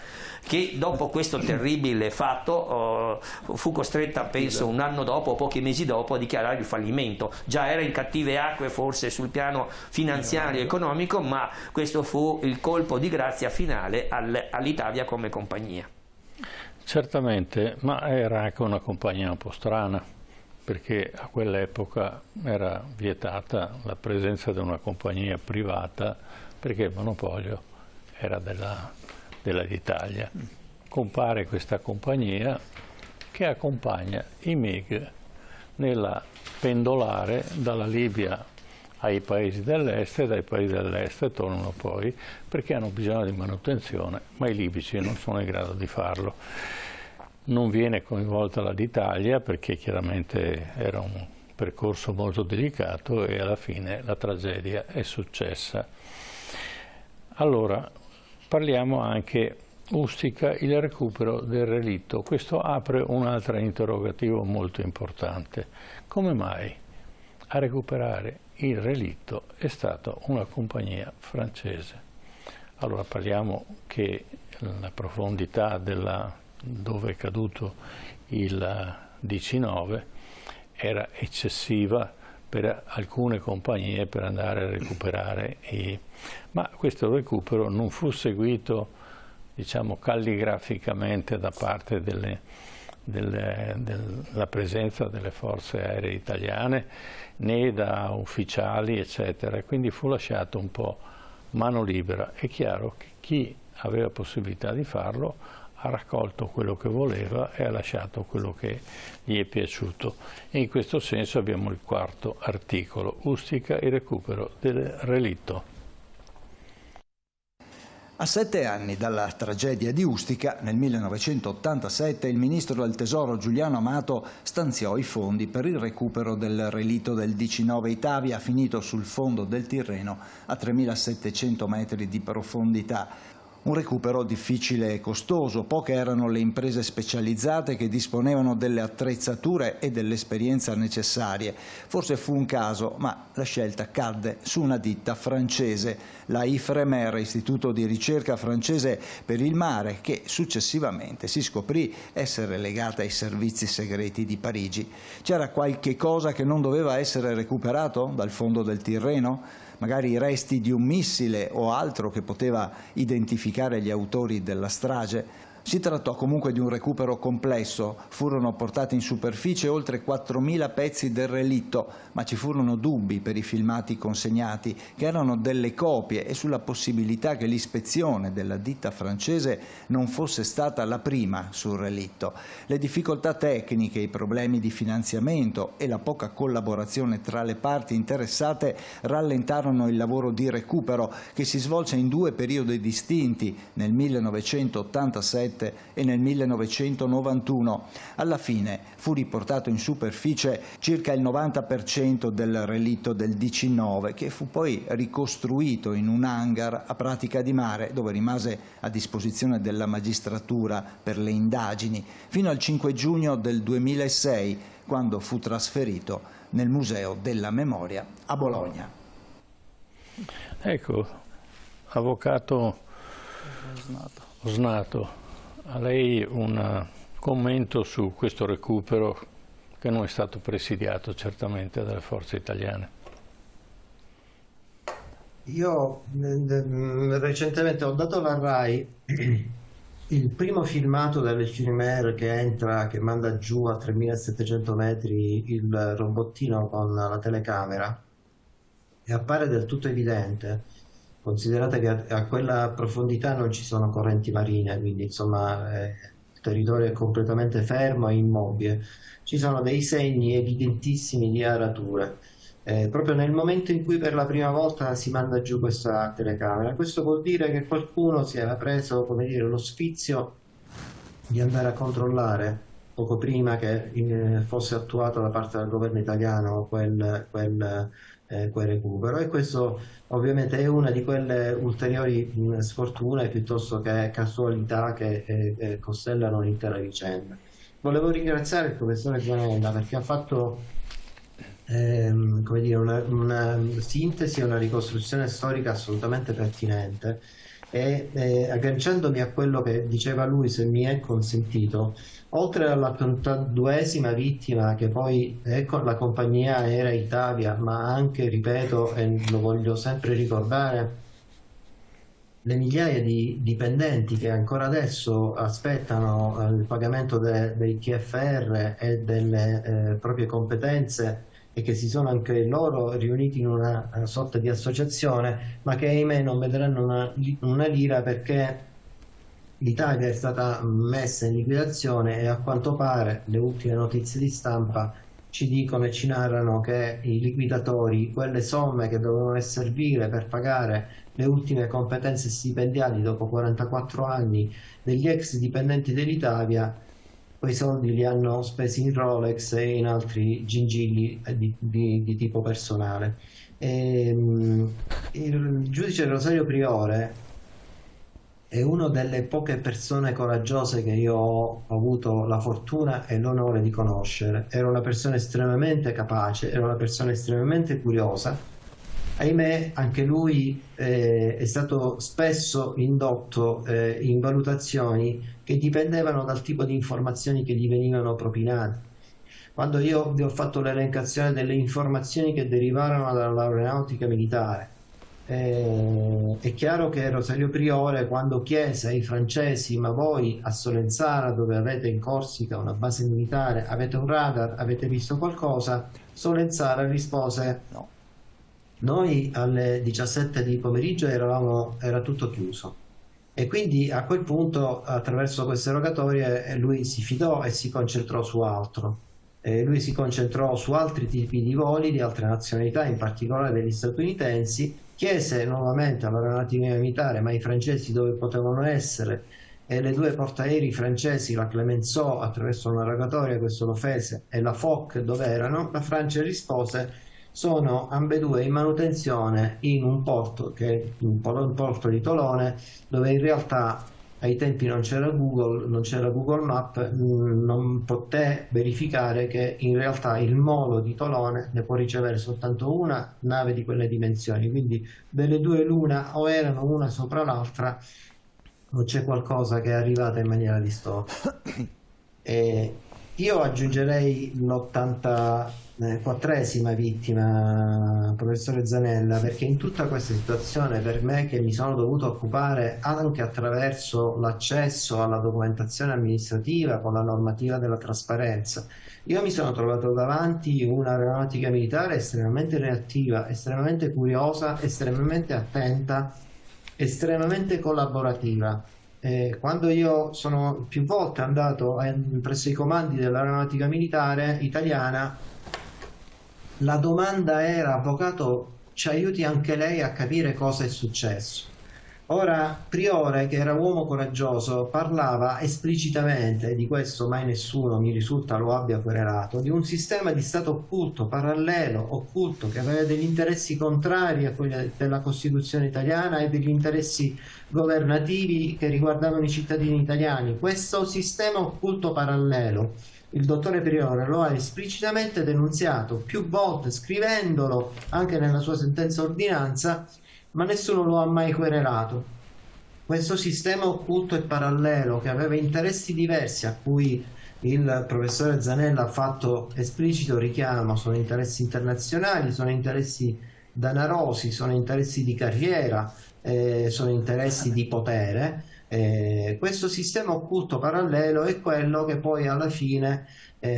che dopo questo terribile fatto fu costretta, penso un anno dopo o pochi mesi dopo, a dichiarare il fallimento. Già era in cattive acque forse sul piano finanziario e economico, ma questo fu il colpo di grazia finale all'Italia come compagnia. Certamente, ma era anche una compagnia un po' strana, perché a quell'epoca era vietata la presenza di una compagnia privata, perché il monopolio era dell'Italia. Compare questa compagnia che accompagna i MiG nella pendolare dalla Libia ai paesi dell'est, e dai paesi dell'est tornano poi perché hanno bisogno di manutenzione, ma i libici non sono in grado di farlo. Non viene coinvolta l'Italia perché chiaramente era un percorso molto delicato, e alla fine la tragedia è successa. Allora, parliamo anche Ustica, il recupero del relitto. Questo apre un altro interrogativo molto importante. Come mai a recuperare il relitto è stata una compagnia francese? Allora, parliamo che la profondità dove è caduto il DC-9 era eccessiva per alcune compagnie per andare a recuperare, ma questo recupero non fu seguito, diciamo, calligraficamente da parte della presenza delle forze aeree italiane né da ufficiali eccetera, quindi fu lasciato un po' mano libera. È chiaro che chi aveva possibilità di farlo ha raccolto quello che voleva e ha lasciato quello che gli è piaciuto. E in questo senso abbiamo il quarto articolo, Ustica, il recupero del relitto. A 7 anni dalla tragedia di Ustica, nel 1987, il ministro del Tesoro Giuliano Amato stanziò i fondi per il recupero del relitto del DC-9 Itavia, finito sul fondo del Tirreno a 3.700 metri di profondità. Un recupero difficile e costoso, poche erano le imprese specializzate che disponevano delle attrezzature e dell'esperienza necessarie. Forse fu un caso, ma la scelta cadde su una ditta francese, la Ifremer, istituto di ricerca francese per il mare, che successivamente si scoprì essere legata ai servizi segreti di Parigi. C'era qualche cosa che non doveva essere recuperato dal fondo del Tirreno? Magari i resti di un missile o altro che poteva identificare gli autori della strage. Si trattò comunque di un recupero complesso, furono portati in superficie oltre 4.000 pezzi del relitto, ma ci furono dubbi per i filmati consegnati, che erano delle copie, e sulla possibilità che l'ispezione della ditta francese non fosse stata la prima sul relitto. Le difficoltà tecniche, i problemi di finanziamento e la poca collaborazione tra le parti interessate rallentarono il lavoro di recupero, che si svolse in 2 periodi distinti, nel 1987 e nel 1991. Alla fine fu riportato in superficie circa il 90% del relitto del DC-9, che fu poi ricostruito in un hangar a Pratica di Mare, dove rimase a disposizione della magistratura per le indagini, fino al 5 giugno del 2006, quando fu trasferito nel Museo della Memoria a Bologna. Ecco, avvocato Osnato, a lei un commento su questo recupero che non è stato presidiato certamente dalle forze italiane. Io recentemente ho dato alla RAI il primo filmato delle Ifremer che manda giù a 3.700 metri il robottino con la telecamera, e appare del tutto evidente. Considerate che a quella profondità non ci sono correnti marine, quindi insomma il territorio è completamente fermo e immobile. Ci sono dei segni evidentissimi di arature, proprio nel momento in cui per la prima volta si manda giù questa telecamera. Questo vuol dire che qualcuno si era preso, come dire, lo sfizio di andare a controllare poco prima che fosse attuato da parte del governo italiano quel recupero, e questo ovviamente è una di quelle ulteriori sfortune piuttosto che casualità che costellano l'intera vicenda. Volevo ringraziare il professore Zanella perché ha fatto come dire, una sintesi e una ricostruzione storica assolutamente pertinente, e agganciandomi a quello che diceva lui, se mi è consentito, oltre alla 82esima vittima che poi è con la compagnia aerea Itavia, ma anche, ripeto, e lo voglio sempre ricordare, le migliaia di dipendenti che ancora adesso aspettano il pagamento dei TFR e delle proprie competenze, e che si sono anche loro riuniti in una sorta di associazione, ma che ahimè non vedranno una lira, perché l'Italia è stata messa in liquidazione, e a quanto pare le ultime notizie di stampa ci dicono e ci narrano che i liquidatori, quelle somme che dovevano servire per pagare le ultime competenze stipendiali dopo 44 anni degli ex dipendenti dell'Italia, quei soldi li hanno spesi in Rolex e in altri gingilli di tipo personale. Il giudice Rosario Priore è una delle poche persone coraggiose che io ho avuto la fortuna e l'onore di conoscere. Era una persona estremamente capace, era una persona estremamente curiosa. Ahimè, anche lui è stato spesso indotto in valutazioni che dipendevano dal tipo di informazioni che gli venivano propinate. Quando io vi ho fatto l'elencazione delle informazioni che derivarono dall'aeronautica militare, è chiaro che Rosario Priore, quando chiese ai francesi: ma voi a Solenzara, dove avete in Corsica una base militare, avete un radar, avete visto qualcosa? Solenzara rispose: no. Noi alle 17 di pomeriggio era tutto chiuso, e quindi a quel punto, attraverso queste rogatorie, lui si fidò e si concentrò su altro. Lui si concentrò su altri tipi di voli di altre nazionalità, in particolare degli statunitensi, chiese nuovamente all'aeronautica militare ma i francesi dove potevano essere, e le due portaerei francesi, la Clemenceau attraverso una rogatoria, questo lo fece, e la Foch dove erano. La Francia rispose: sono ambedue in manutenzione in un porto, che è un porto di Tolone, dove in realtà ai tempi non c'era Google Map, non poté verificare che in realtà il molo di Tolone ne può ricevere soltanto una nave di quelle dimensioni, quindi delle due l'una o erano una sopra l'altra o c'è qualcosa che è arrivata in maniera distorta. Io aggiungerei l'84esima vittima, professore Zanella, perché in tutta questa situazione, per me che mi sono dovuto occupare anche attraverso l'accesso alla documentazione amministrativa con la normativa della trasparenza, io mi sono trovato davanti un'aeronautica militare estremamente reattiva, estremamente curiosa, estremamente attenta, estremamente collaborativa. Quando io sono più volte andato presso i comandi dell'aeronautica militare italiana, la domanda era: avvocato, ci aiuti anche lei a capire cosa è successo? Ora, Priore, che era uomo coraggioso, parlava esplicitamente, di questo mai nessuno mi risulta lo abbia querelato, di un sistema di Stato occulto, parallelo, occulto, che aveva degli interessi contrari a quelli della Costituzione italiana e degli interessi governativi che riguardavano i cittadini italiani. Questo sistema occulto parallelo il dottore Priore lo ha esplicitamente denunziato più volte, scrivendolo anche nella sua sentenza ordinanza, ma nessuno lo ha mai querelato. Questo sistema occulto e parallelo, che aveva interessi diversi a cui il professore Zanella ha fatto esplicito richiamo, sono interessi internazionali, sono interessi danarosi, sono interessi di carriera, sono interessi di potere. Questo sistema occulto parallelo è quello che poi alla fine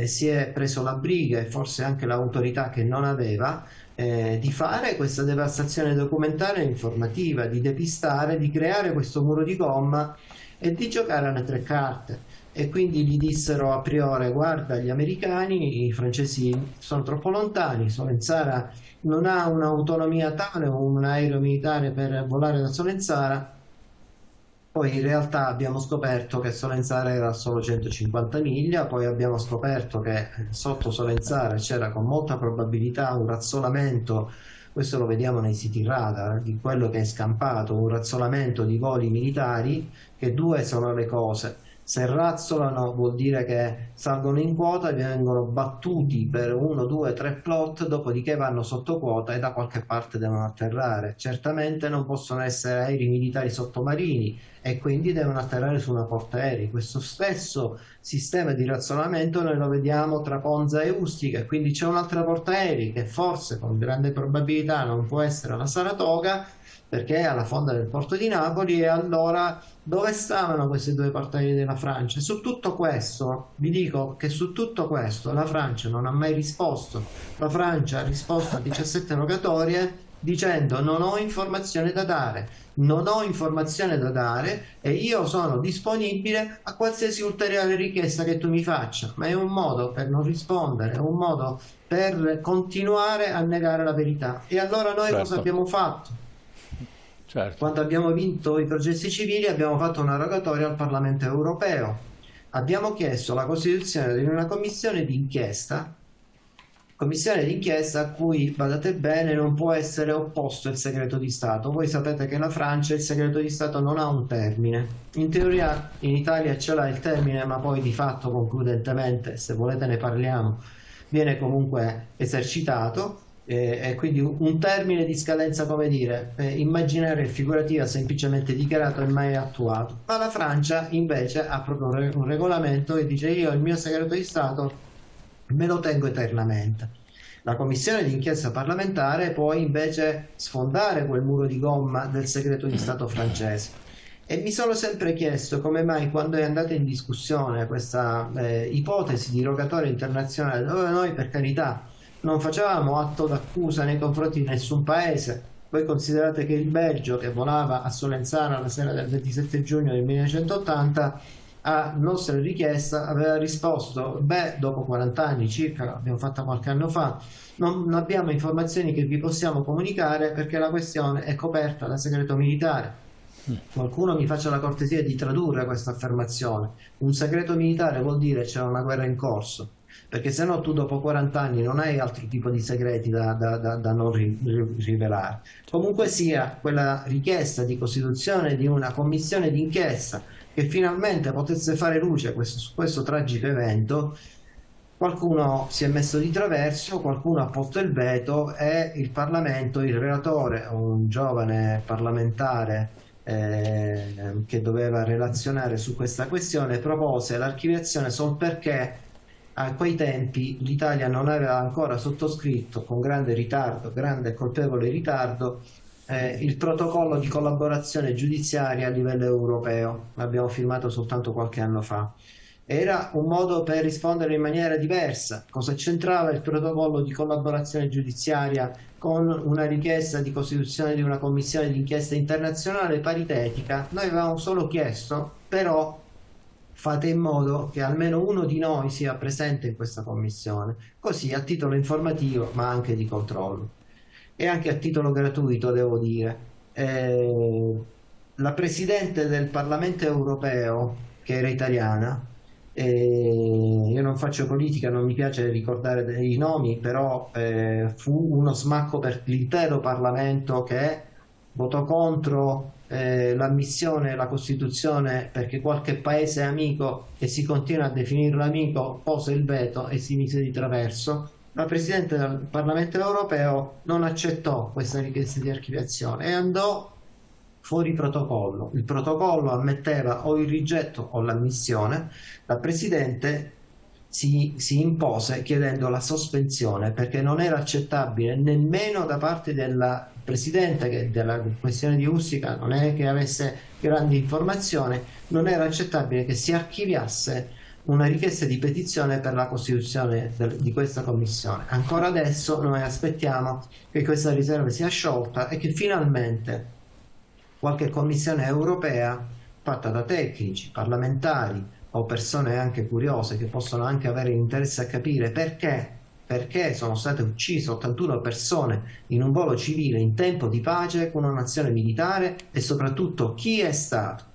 si è preso la briga, e forse anche l'autorità che non aveva, di fare questa devastazione documentaria e informativa, di depistare, di creare questo muro di gomma e di giocare alle tre carte. E quindi gli dissero a Priore: guarda, gli americani, i francesi sono troppo lontani, Solenzara non ha un'autonomia tale o un aereo militare per volare da Solenzara. Poi in realtà abbiamo scoperto che Solenzara era a solo 150 miglia, poi abbiamo scoperto che sotto Solenzara c'era con molta probabilità un razzolamento, questo lo vediamo nei siti radar, di quello che è scampato, un razzolamento di voli militari, che due sono le cose: se razzolano vuol dire che salgono in quota e vengono battuti per 1, 2, 3 plot, dopodiché vanno sotto quota e da qualche parte devono atterrare. Certamente non possono essere aerei militari sottomarini e quindi devono atterrare su una portaerei. Questo stesso sistema di razzolamento noi lo vediamo tra Ponza e Ustica, quindi c'è un'altra portaerei che forse con grande probabilità non può essere la Saratoga, perché è alla fonda del porto di Napoli. E allora dove stavano queste due portaerei della Francia? Su tutto questo, vi dico che su tutto questo la Francia non ha mai risposto. La Francia ha risposto a 17 rogatorie dicendo: non ho informazione da dare, non ho informazione da dare e io sono disponibile a qualsiasi ulteriore richiesta che tu mi faccia. Ma è un modo per non rispondere, è un modo per continuare a negare la verità. E allora noi cosa abbiamo fatto? Certo. Quando abbiamo vinto i processi civili abbiamo fatto una rogatoria al Parlamento europeo, abbiamo chiesto la costituzione di una commissione d'inchiesta a cui, badate bene, non può essere opposto il segreto di Stato. Voi sapete che la Francia il segreto di Stato non ha un termine, in teoria in Italia ce l'ha il termine, ma poi di fatto concludentemente, se volete ne parliamo, viene comunque esercitato. E quindi un termine di scadenza, come dire, immaginaria e figurativa, semplicemente dichiarato e mai attuato. Ma la Francia invece ha proprio un regolamento che dice: io il mio segreto di Stato me lo tengo eternamente. La commissione d'inchiesta parlamentare può invece sfondare quel muro di gomma del segreto di Stato francese. E mi sono sempre chiesto come mai, quando è andata in discussione questa ipotesi di rogatoria internazionale, dove noi, per carità, non facevamo atto d'accusa nei confronti di nessun paese. Voi considerate che il Belgio, che volava a Solenzara la sera del 27 giugno del 1980, a nostra richiesta aveva risposto: beh, dopo 40 anni circa, l'abbiamo fatta qualche anno fa, non abbiamo informazioni che vi possiamo comunicare perché la questione è coperta da segreto militare. Qualcuno mi faccia la cortesia di tradurre questa affermazione. Un segreto militare vuol dire c'è una guerra in corso, perché se no tu dopo 40 anni non hai altro tipo di segreti da non rivelare. Comunque sia, quella richiesta di costituzione di una commissione d'inchiesta che finalmente potesse fare luce su questo tragico evento, qualcuno si è messo di traverso, qualcuno ha posto il veto e il Parlamento, il relatore, un giovane parlamentare che doveva relazionare su questa questione, propose l'archiviazione solo perché a quei tempi l'Italia non aveva ancora sottoscritto, con grande ritardo, grande e colpevole ritardo, il protocollo di collaborazione giudiziaria a livello europeo. L'abbiamo firmato soltanto qualche anno fa. Era un modo per rispondere in maniera diversa. Cosa c'entrava il protocollo di collaborazione giudiziaria con una richiesta di costituzione di una commissione d'inchiesta internazionale paritetica? Noi avevamo solo chiesto, però, fate in modo che almeno uno di noi sia presente in questa commissione, così a titolo informativo ma anche di controllo e anche a titolo gratuito, devo dire. La Presidente del Parlamento europeo, che era italiana, io non faccio politica, non mi piace ricordare i nomi, però fu uno smacco per l'intero Parlamento che votò contro l'ammissione e la Costituzione perché qualche paese amico, e si continua a definirlo amico, pose il veto e si mise di traverso. La Presidente del Parlamento europeo non accettò questa richiesta di archiviazione e andò fuori protocollo. Il protocollo ammetteva o il rigetto o l'ammissione. La Presidente si impose chiedendo la sospensione perché non era accettabile nemmeno da parte della Presidente della questione di Ustica, non è che avesse grandi informazioni, non era accettabile che si archiviasse una richiesta di petizione per la costituzione di questa commissione. Ancora adesso noi aspettiamo che questa riserva sia sciolta e che finalmente qualche commissione europea fatta da tecnici, parlamentari o persone anche curiose che possono anche avere interesse a capire perché sono state uccise 81 persone in un volo civile in tempo di pace con una nazione militare e soprattutto chi è stato.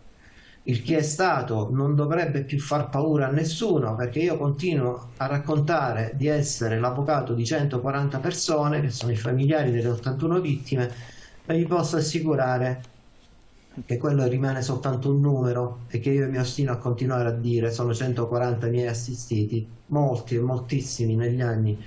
Il chi è stato non dovrebbe più far paura a nessuno, perché io continuo a raccontare di essere l'avvocato di 140 persone che sono i familiari delle 81 vittime, ma vi posso assicurare che quello rimane soltanto un numero e che io mi ostino a continuare a dire sono 140 miei assistiti, molti e moltissimi negli anni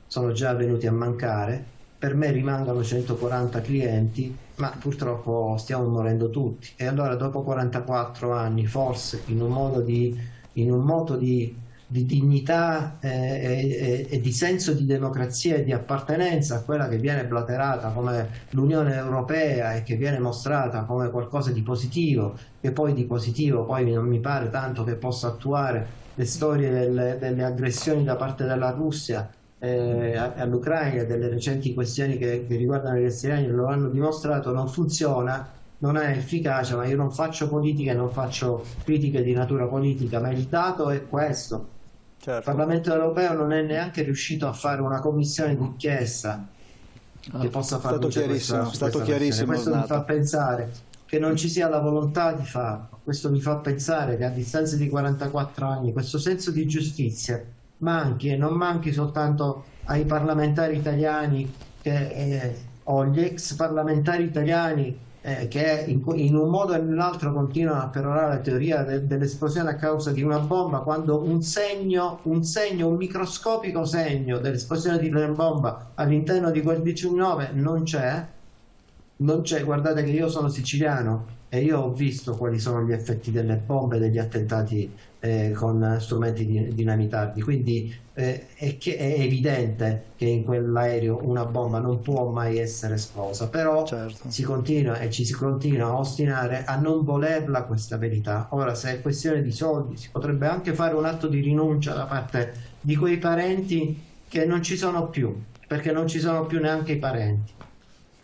sono già venuti a mancare, per me rimangono 140 clienti, ma purtroppo stiamo morendo tutti. E allora dopo 44 anni, forse in un modo di dignità e di senso di democrazia e di appartenenza a quella che viene blaterata come l'Unione Europea e che viene mostrata come qualcosa di positivo, che poi di positivo poi non mi pare tanto che possa attuare le storie delle aggressioni da parte della Russia all'Ucraina, delle recenti questioni che riguardano gli esteri lo hanno dimostrato, non funziona, non è efficace. Ma io non faccio politica e non faccio critiche di natura politica, ma il dato è questo. Certo. Il Parlamento europeo non è neanche riuscito a fare una commissione d'inchiesta che possa fare stato chiarissimo. Questo mi fa pensare che non ci sia la volontà di farlo. Questo mi fa pensare che a distanza di 44 anni questo senso di giustizia manchi, e non manchi soltanto ai parlamentari italiani o agli ex parlamentari italiani che in un modo e nell'altro continuano a perorare la teoria dell'esplosione a causa di una bomba, quando un microscopico segno dell'esplosione di una bomba all'interno di quel 19 non c'è. Guardate che io sono siciliano e io ho visto quali sono gli effetti delle bombe e degli attentati con strumenti dinamitardi, quindi è evidente che in quell'aereo una bomba non può mai essere esplosa, però certo, ci si continua a ostinare a non volerla questa verità. Ora, se è questione di soldi, si potrebbe anche fare un atto di rinuncia da parte di quei parenti che non ci sono più, perché non ci sono più neanche i parenti.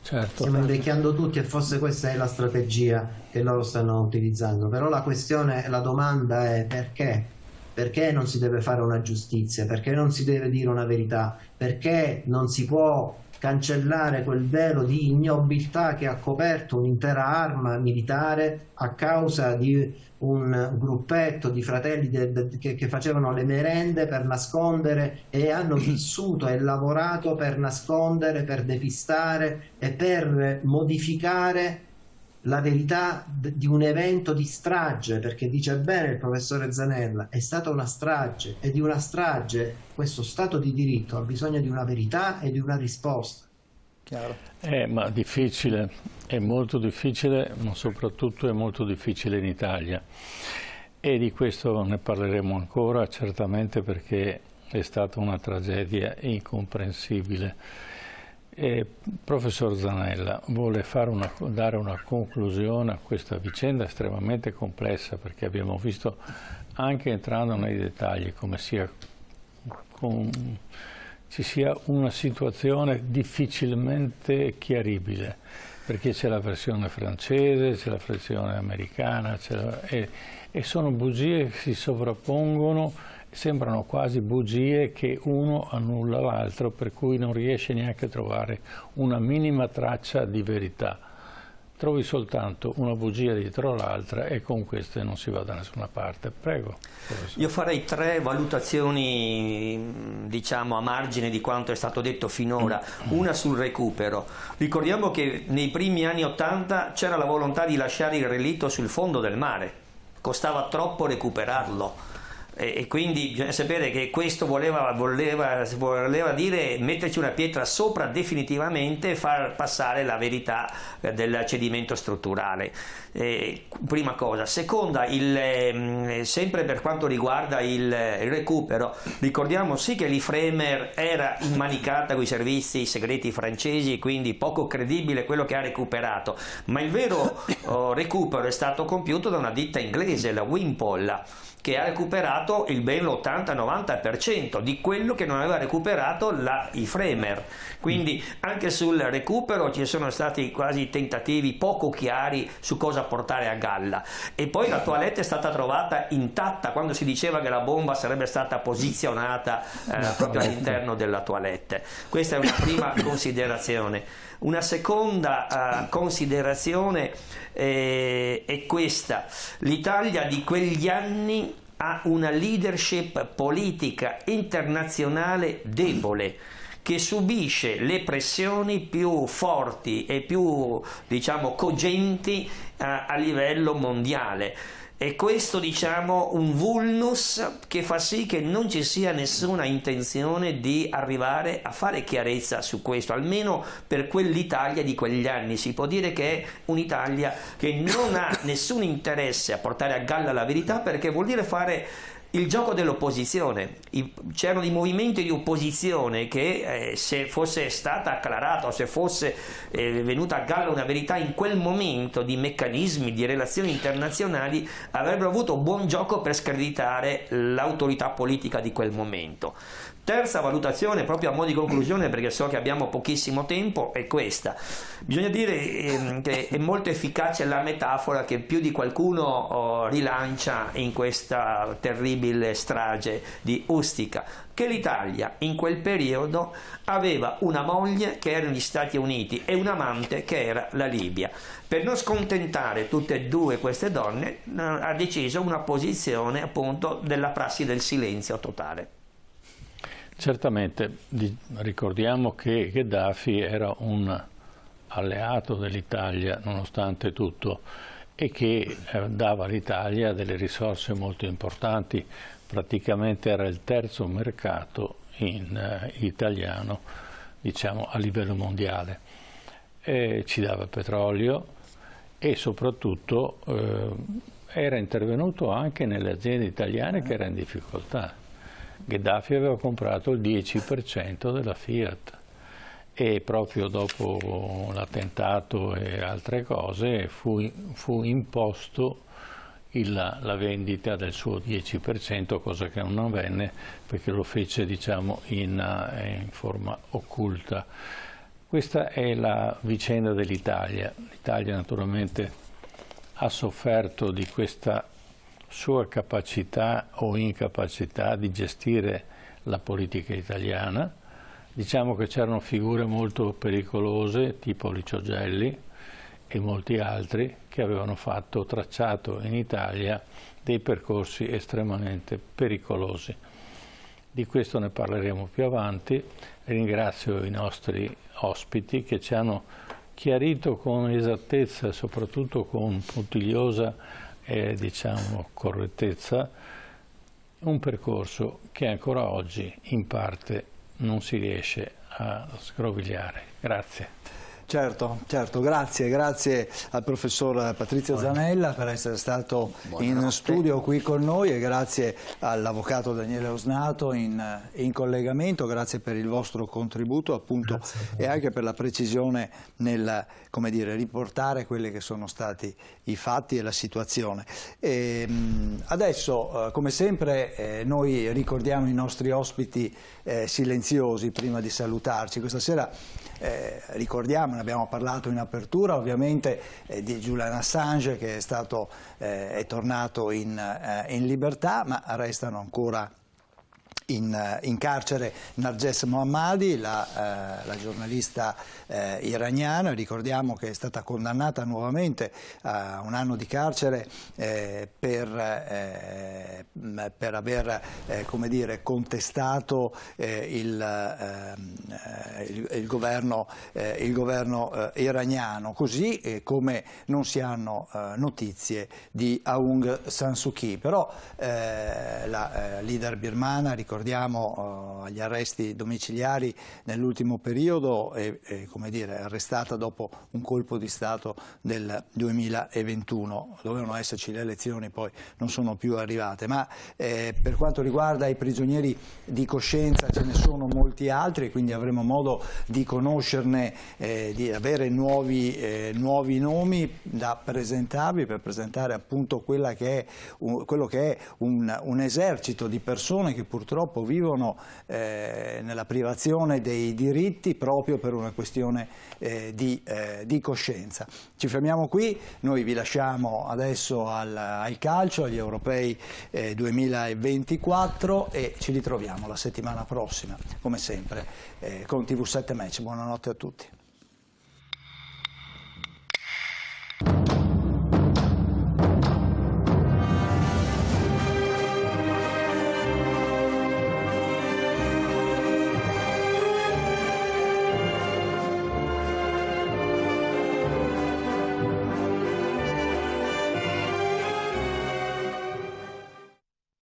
Certo. Stiamo invecchiando tutti e forse questa è la strategia che loro stanno utilizzando, però la questione, la domanda è perché? Perché non si deve fare una giustizia? Perché non si deve dire una verità? Perché non si può cancellare quel velo di ignobiltà che ha coperto un'intera arma militare a causa di un gruppetto di fratelli che facevano le merende per nascondere e hanno vissuto e lavorato per nascondere, per depistare e per modificare la verità di un evento di strage, perché dice bene il professore Zanella, è stata una strage e di una strage questo Stato di diritto ha bisogno di una verità e di una risposta. Chiaro. Ma difficile, è molto difficile, ma soprattutto è molto difficile in Italia. E di questo ne parleremo ancora, certamente, perché è stata una tragedia incomprensibile. Professor Zanella vuole dare una conclusione a questa vicenda estremamente complessa, perché abbiamo visto, anche entrando nei dettagli, come ci sia una situazione difficilmente chiaribile, perché c'è la versione francese, c'è la versione americana, e sono bugie che si sovrappongono, sembrano quasi bugie che uno annulla l'altro, per cui non riesce neanche a trovare una minima traccia di verità. Trovi soltanto una bugia dietro l'altra e con queste non si va da nessuna parte. Prego, professore. Io farei 3 valutazioni, diciamo, a margine di quanto è stato detto finora. Una sul recupero. Ricordiamo che nei primi anni '80 c'era la volontà di lasciare il relitto sul fondo del mare. Costava troppo recuperarlo. E quindi bisogna sapere che questo voleva dire metterci una pietra sopra definitivamente e far passare la verità del cedimento strutturale. Prima cosa. Seconda, sempre per quanto riguarda il recupero, ricordiamo sì che l'Ifremer era immanicata con i servizi segreti francesi, quindi poco credibile quello che ha recuperato, ma il vero recupero è stato compiuto da una ditta inglese, la Wimpole, che ha recuperato ben l'80-90% di quello che non aveva recuperato la Ifremer. Quindi anche sul recupero ci sono stati quasi tentativi poco chiari su cosa portare a galla. E poi la toilette è stata trovata intatta quando si diceva che la bomba sarebbe stata posizionata proprio all'interno della toilette. Questa è una prima considerazione. Una seconda considerazione è questa: l'Italia di quegli anni ha una leadership politica internazionale debole, che subisce le pressioni più forti e più, diciamo, cogenti a livello mondiale. E questo, diciamo, un vulnus che fa sì che non ci sia nessuna intenzione di arrivare a fare chiarezza su questo, almeno per quell'Italia di quegli anni. Si può dire che è un'Italia che non ha nessun interesse a portare a galla la verità, perché vuol dire fare il gioco dell'opposizione. C'erano dei movimenti di opposizione che se fosse stata acclarata o se fosse venuta a galla una verità in quel momento di meccanismi, di relazioni internazionali, avrebbero avuto buon gioco per screditare l'autorità politica di quel momento. Terza valutazione, proprio a mo' di conclusione, perché so che abbiamo pochissimo tempo, è questa. Bisogna dire che è molto efficace la metafora che più di qualcuno rilancia in questa terribile strage di Ustica, che l'Italia in quel periodo aveva una moglie che era negli Stati Uniti e un amante che era la Libia. Per non scontentare tutte e due queste donne ha deciso una posizione, appunto, della prassi del silenzio totale. Certamente, ricordiamo che Gheddafi era un alleato dell'Italia nonostante tutto e che dava all'Italia delle risorse molto importanti, praticamente era il terzo mercato italiano, diciamo, a livello mondiale. Ci dava petrolio e soprattutto era intervenuto anche nelle aziende italiane che erano in difficoltà. Gheddafi aveva comprato il 10% della Fiat e proprio dopo l'attentato e altre cose fu imposto la vendita del suo 10%, cosa che non avvenne perché lo fece, diciamo, in forma occulta. Questa è la vicenda dell'Italia. L'Italia naturalmente ha sofferto di questa sua capacità o incapacità di gestire la politica italiana. Diciamo che c'erano figure molto pericolose, tipo Licio Gelli e molti altri, che avevano tracciato in Italia dei percorsi estremamente pericolosi. Di questo ne parleremo più avanti. Ringrazio i nostri ospiti che ci hanno chiarito con esattezza e soprattutto con puntigliosa diciamo, correttezza un percorso che ancora oggi in parte non si riesce a sgrovigliare. Grazie. Certo, grazie al professor Patrizio Zanella per essere stato in studio qui con noi e grazie all'avvocato Daniele Osnato in collegamento, grazie per il vostro contributo appunto e anche per la precisione nel, come dire, riportare quelli che sono stati i fatti e la situazione. Adesso come sempre noi ricordiamo i nostri ospiti silenziosi prima di salutarci. Questa sera ricordiamo, ne abbiamo parlato in apertura ovviamente di Julian Assange che è tornato in libertà, ma restano ancora in carcere Narges Mohammadi, la giornalista iraniana. Ricordiamo che è stata condannata nuovamente a 1 anno di carcere per aver come dire, contestato il governo iraniano, così come non si hanno notizie di Aung San Suu Kyi. Però la leader birmana, ricordiamo, agli arresti domiciliari nell'ultimo periodo è come dire, arrestata dopo un colpo di Stato del 2021. Dovevano esserci le elezioni, poi non sono più arrivate, ma per quanto riguarda i prigionieri di coscienza ce ne sono molti altri, quindi avremo modo di conoscerne, di avere nuovi nomi da presentarvi per presentare appunto quello che è un esercito di persone che purtroppo vivono nella privazione dei diritti proprio per una questione di coscienza. Ci fermiamo qui, noi vi lasciamo adesso al calcio, agli europei 2024 e ci ritroviamo la settimana prossima, come sempre, con TV7 Match. Buonanotte a tutti.